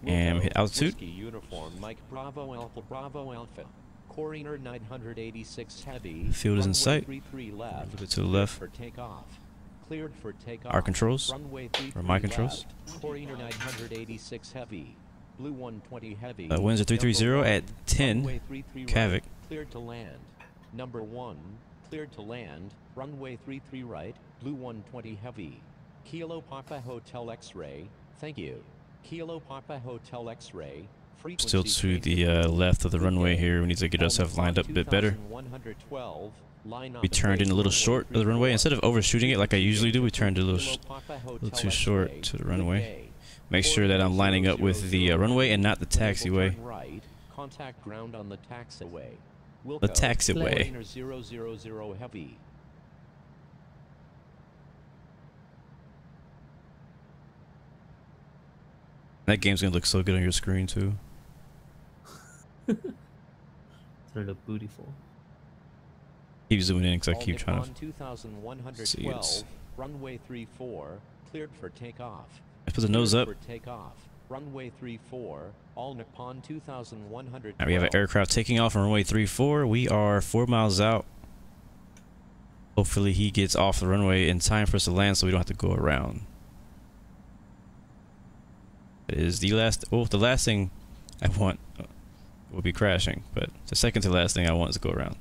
And hit altitude.
Whiskey uniform, Mike Bravo Alpha. Corridor 986 heavy.
Field is in sight.
33
A
left,
little bit to the left.
for takeoff. Cleared for takeoff.
Our controls,
Runway
or my controls.
Corridor 986 heavy. Blue 120 heavy.
Winds are 330 at 10.
Runway 33
Kavik.
right, cleared to land. Number 1, cleared to land. Runway 33 right. Blue 120 heavy. Kilo Papa Hotel X-ray. Thank you. Kilo Papa Hotel X-ray.
Still to the left of the runway here. We need to get ourselves lined up a bit better. We turned in a little short of the runway. Instead of overshooting it like I usually do, we turned a little too short to the runway. Make sure that I'm lining up with the runway and not the taxiway.
Contact ground on the taxiway.
The taxiway.
000 heavy.
That game's gonna look so good on your screen too.
It's gonna look beautiful.
Keep zooming in because I keep trying to
2112,
see it.
runway 34, cleared for takeoff.
I put the nose up.
For takeoff. Runway 34, all Nippon 2112.
Now we have an aircraft taking off on runway 34. We are 4 miles out. Hopefully he gets off the runway in time for us to land so we don't have to go around. It is the last, well, the last thing I want will be crashing, but the second to last thing I want is to go around.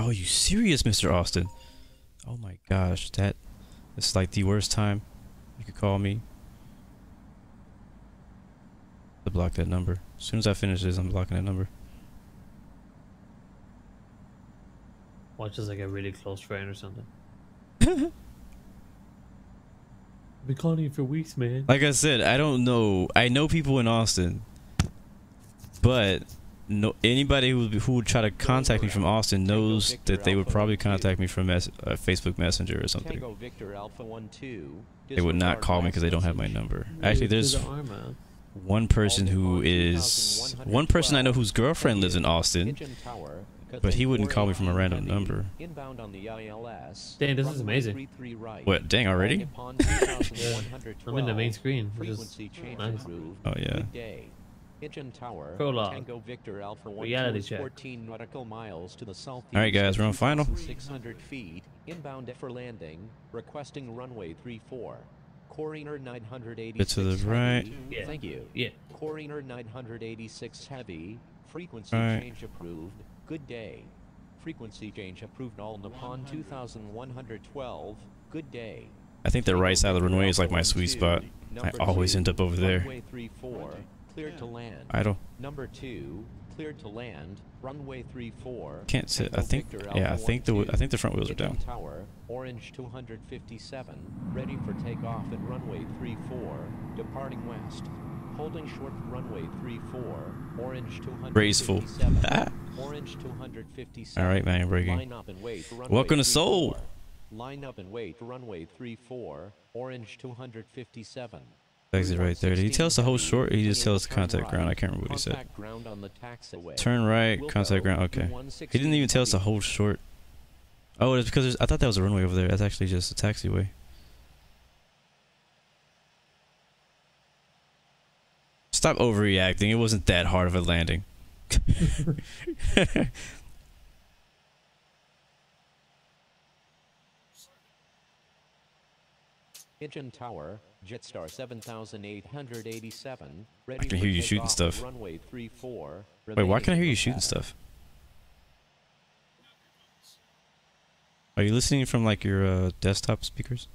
Oh, you serious, Mr. Austin? Oh my gosh, that is like the worst time you could call me. To block that number. As soon as I finish this, I'm blocking that number.
Watch as like a really close friend or something. I've been calling you for weeks, man.
Like I said, I don't know. I know people in Austin, but no, anybody who would try to contact me from Austin knows that they would probably contact me from Facebook Messenger or something. They would not call me because they don't have my number. Actually, there's one person I know whose girlfriend lives in Austin, but he wouldn't call me from a random number.
Dang, this is amazing.
What? Dang, already?
I'm in the main screen, which is nice.
Oh yeah.
Prologue.
Tango Victor Alpha 1
Reality check.
14 nautical miles to the southeast.
All right, guys, we're on final.
600 feet inbound for landing. Requesting runway 34. Corridor 986.
Bit to the right.
Yeah.
Thank you.
Yeah.
Corridor 986 heavy. Frequency
Right.
change approved. Good day. Frequency change approved. All Nippon 2112. Good day.
I think the right side of the runway is like my sweet spot. I always end up over there.
Runway 34. Cleared to land.
Idle.
Number 2, cleared to land. Runway 34.
Can't sit. I think. Yeah, I think the front wheels are down.
Tower, Orange 257. Ready for takeoff at runway 34. Departing west. Holding short runway 34. Orange 257.
Graceful.
Orange 257.
All right, man, you're breaking.
Line up and wait for runway
Welcome to
34.
Seoul.
Line up and wait for runway 34. Orange 257.
Exit right there. Did he tell us to hold short or he just tell us to contact ground? I can't remember what he said. Turn right, contact ground. Okay. He didn't even tell us to hold short. Oh, it's because I thought that was a runway over there. That's actually just a taxiway. Stop overreacting. It wasn't that hard of a landing.
Engine tower, Jetstar 7887. Ready
I can hear you shooting stuff.
Runway 34.
Wait, why can I hear you shooting stuff? Are you listening from like your desktop speakers?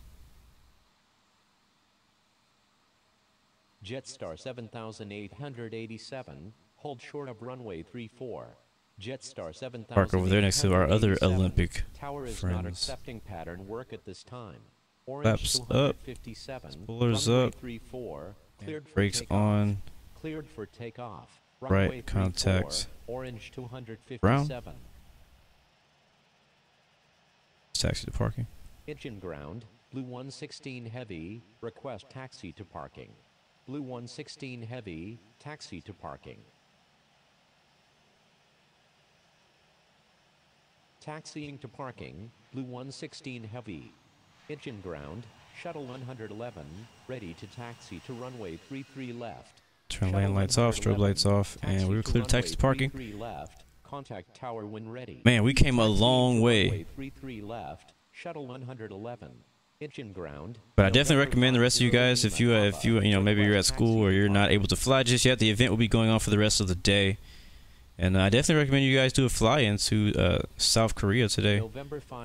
Jetstar 7887. Hold short of runway 34. Jetstar 7000.
Park over there next to our other Olympic
Tower is not
friends.
accepting pattern work at this time.
Flaps up. Spoilers up.
34. Cleared for
Brakes
takeoff.
on.
Cleared for takeoff.
Right
Runway 34,
contact.
Orange 257.
Brown. Taxi to parking.
Engine ground. Blue 116 heavy. Request taxi to parking. Blue 116 heavy. Taxi to parking. Taxiing to parking. Blue 116 heavy. Engine ground. Shuttle 111. Ready to taxi to runway 33 left.
Turn lane lights off, strobe lights off, and we were clear to taxi to parking.
Left. Contact tower when ready.
Man, we came a long way.
Runway 33 left. Shuttle 111. Engine ground.
But I definitely recommend the rest of you guys, if you maybe you're at school or you're not able to fly just yet, the event will be going on for the rest of the day. And I definitely recommend you guys do a fly into South Korea today.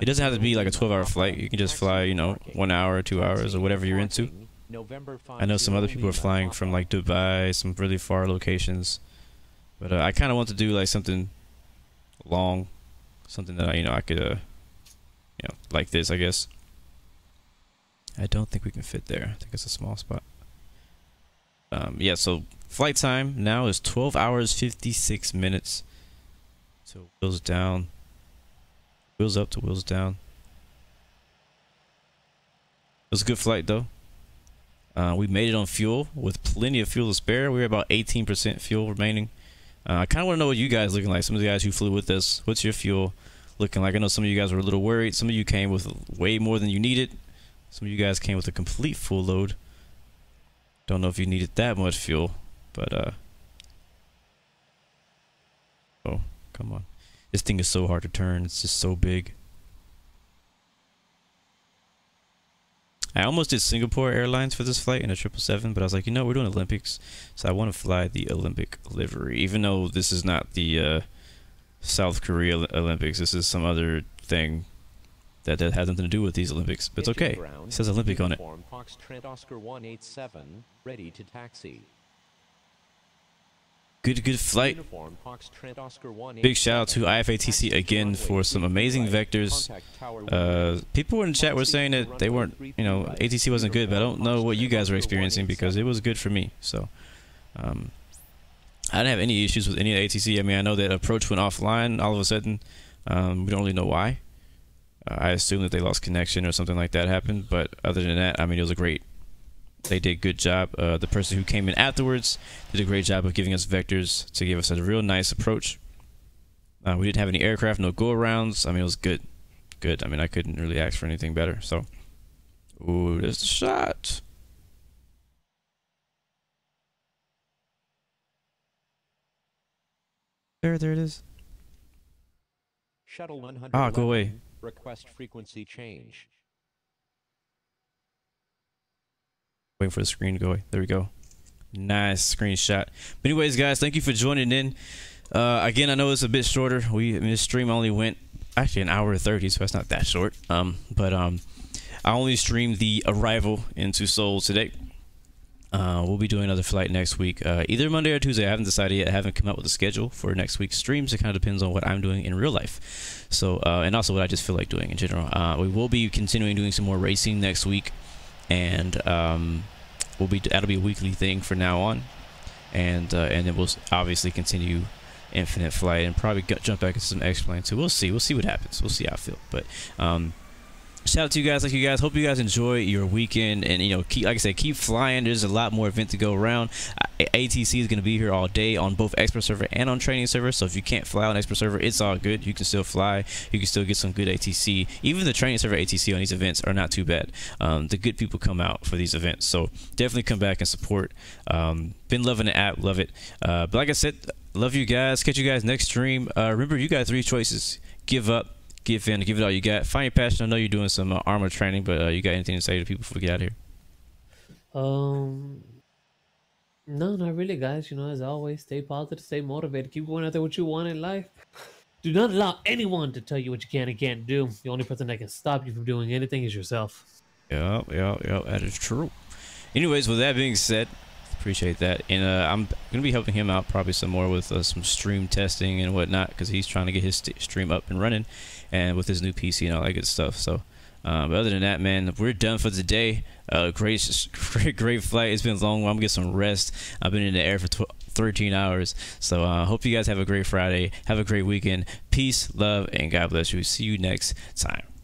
It doesn't have to be like a 12-hour flight. You can just fly, 1 hour, 2 hours, or whatever you're into. I know some other people are flying from like Dubai, some really far locations. But I kind of want to do like something long, something that I could, like this, I guess. I don't think we can fit there. I think it's a small spot. Yeah, so flight time now is 12 hours 56 minutes. So wheels down, wheels up to wheels down. It was a good flight though. We made it on fuel with plenty of fuel to spare. We were about 18% fuel remaining. I kind of want to know what you guys looking like. Some of the guys who flew with us, what's your fuel looking like? I know some of you guys were a little worried. Some of you came with way more than you needed. Some of you guys came with a complete full load. Don't know if you needed that much fuel, but oh, come on. This thing is so hard to turn. It's just so big. I almost did Singapore Airlines for this flight in a 777, but I was like, we're doing Olympics, so I want to fly the Olympic livery, even though this is not the South Korea Olympics. This is some other thing that has nothing to do with these Olympics, but it's okay. It says Olympic on it.
Oscar 187, ready to taxi.
Good flight. Big shout out to IFATC again for some amazing vectors. People in the chat were saying that they weren't, ATC wasn't good, but I don't know what you guys were experiencing because it was good for me. So I didn't have any issues with any of the ATC. I mean, I know that approach went offline all of a sudden. We don't really know why. I assume that they lost connection or something like that happened, but other than that, I mean, it was a great. They did a good job. The person who came in afterwards did a great job of giving us vectors to give us a real nice approach. We didn't have any aircraft, no go-arounds. I mean, it was good. Good. I mean, I couldn't really ask for anything better. So, ooh, there's the shot. There it is.
Shuttle 100.
Ah, go away.
Request frequency change.
Waiting for the screen to go away. There we go. Nice screenshot. But anyways, guys, thank you for joining in. Again, I know it's a bit shorter. This stream only went actually an hour 30, so that's not that short. But I only streamed the arrival into Seoul today. We'll be doing another flight next week, either Monday or Tuesday. I haven't decided yet. I haven't come up with a schedule for next week's streams. It kind of depends on what I'm doing in real life. So, and also what I just feel like doing in general. We will be continuing doing some more racing next week, and that'll be a weekly thing for now on, and then we'll obviously continue Infinite Flight and probably jump back into some X-Plane too. We'll see what happens. We'll see how I feel. But shout out to you guys. Like you guys, hope you guys enjoy your weekend, and like I said, keep flying. There's a lot more event to go around. ATC is going to be here all day on both expert server and on training server. So if you can't fly on expert server, it's all good. You can still fly. You can still get some good ATC. Even the training server ATC on these events are not too bad. The good people come out for these events, so definitely come back and support. Been loving the app, love it. But like I said, love you guys. Catch you guys next stream. Remember, you got 3 choices: give up, give in, give it all you got. Find your passion. I know you're doing some armor training, but you got anything to say to people before we get out of here?
No, not really, guys. As always, stay positive, stay motivated, keep going after what you want in life. Do not allow anyone to tell you what you can and can't do. The only person that can stop you from doing anything is yourself. Yeah,
that is true. Anyways, with that being said, appreciate that, and I'm gonna be helping him out probably some more with some stream testing and whatnot, because he's trying to get his stream up and running, and with his new PC and all that good stuff. So But other than that, man, we're done for today. Great flight. It's been a long one. I'm gonna get some rest. I've been in the air for 13 hours. So hope you guys have a great Friday. Have a great weekend. Peace, love, and God bless you. See you next time.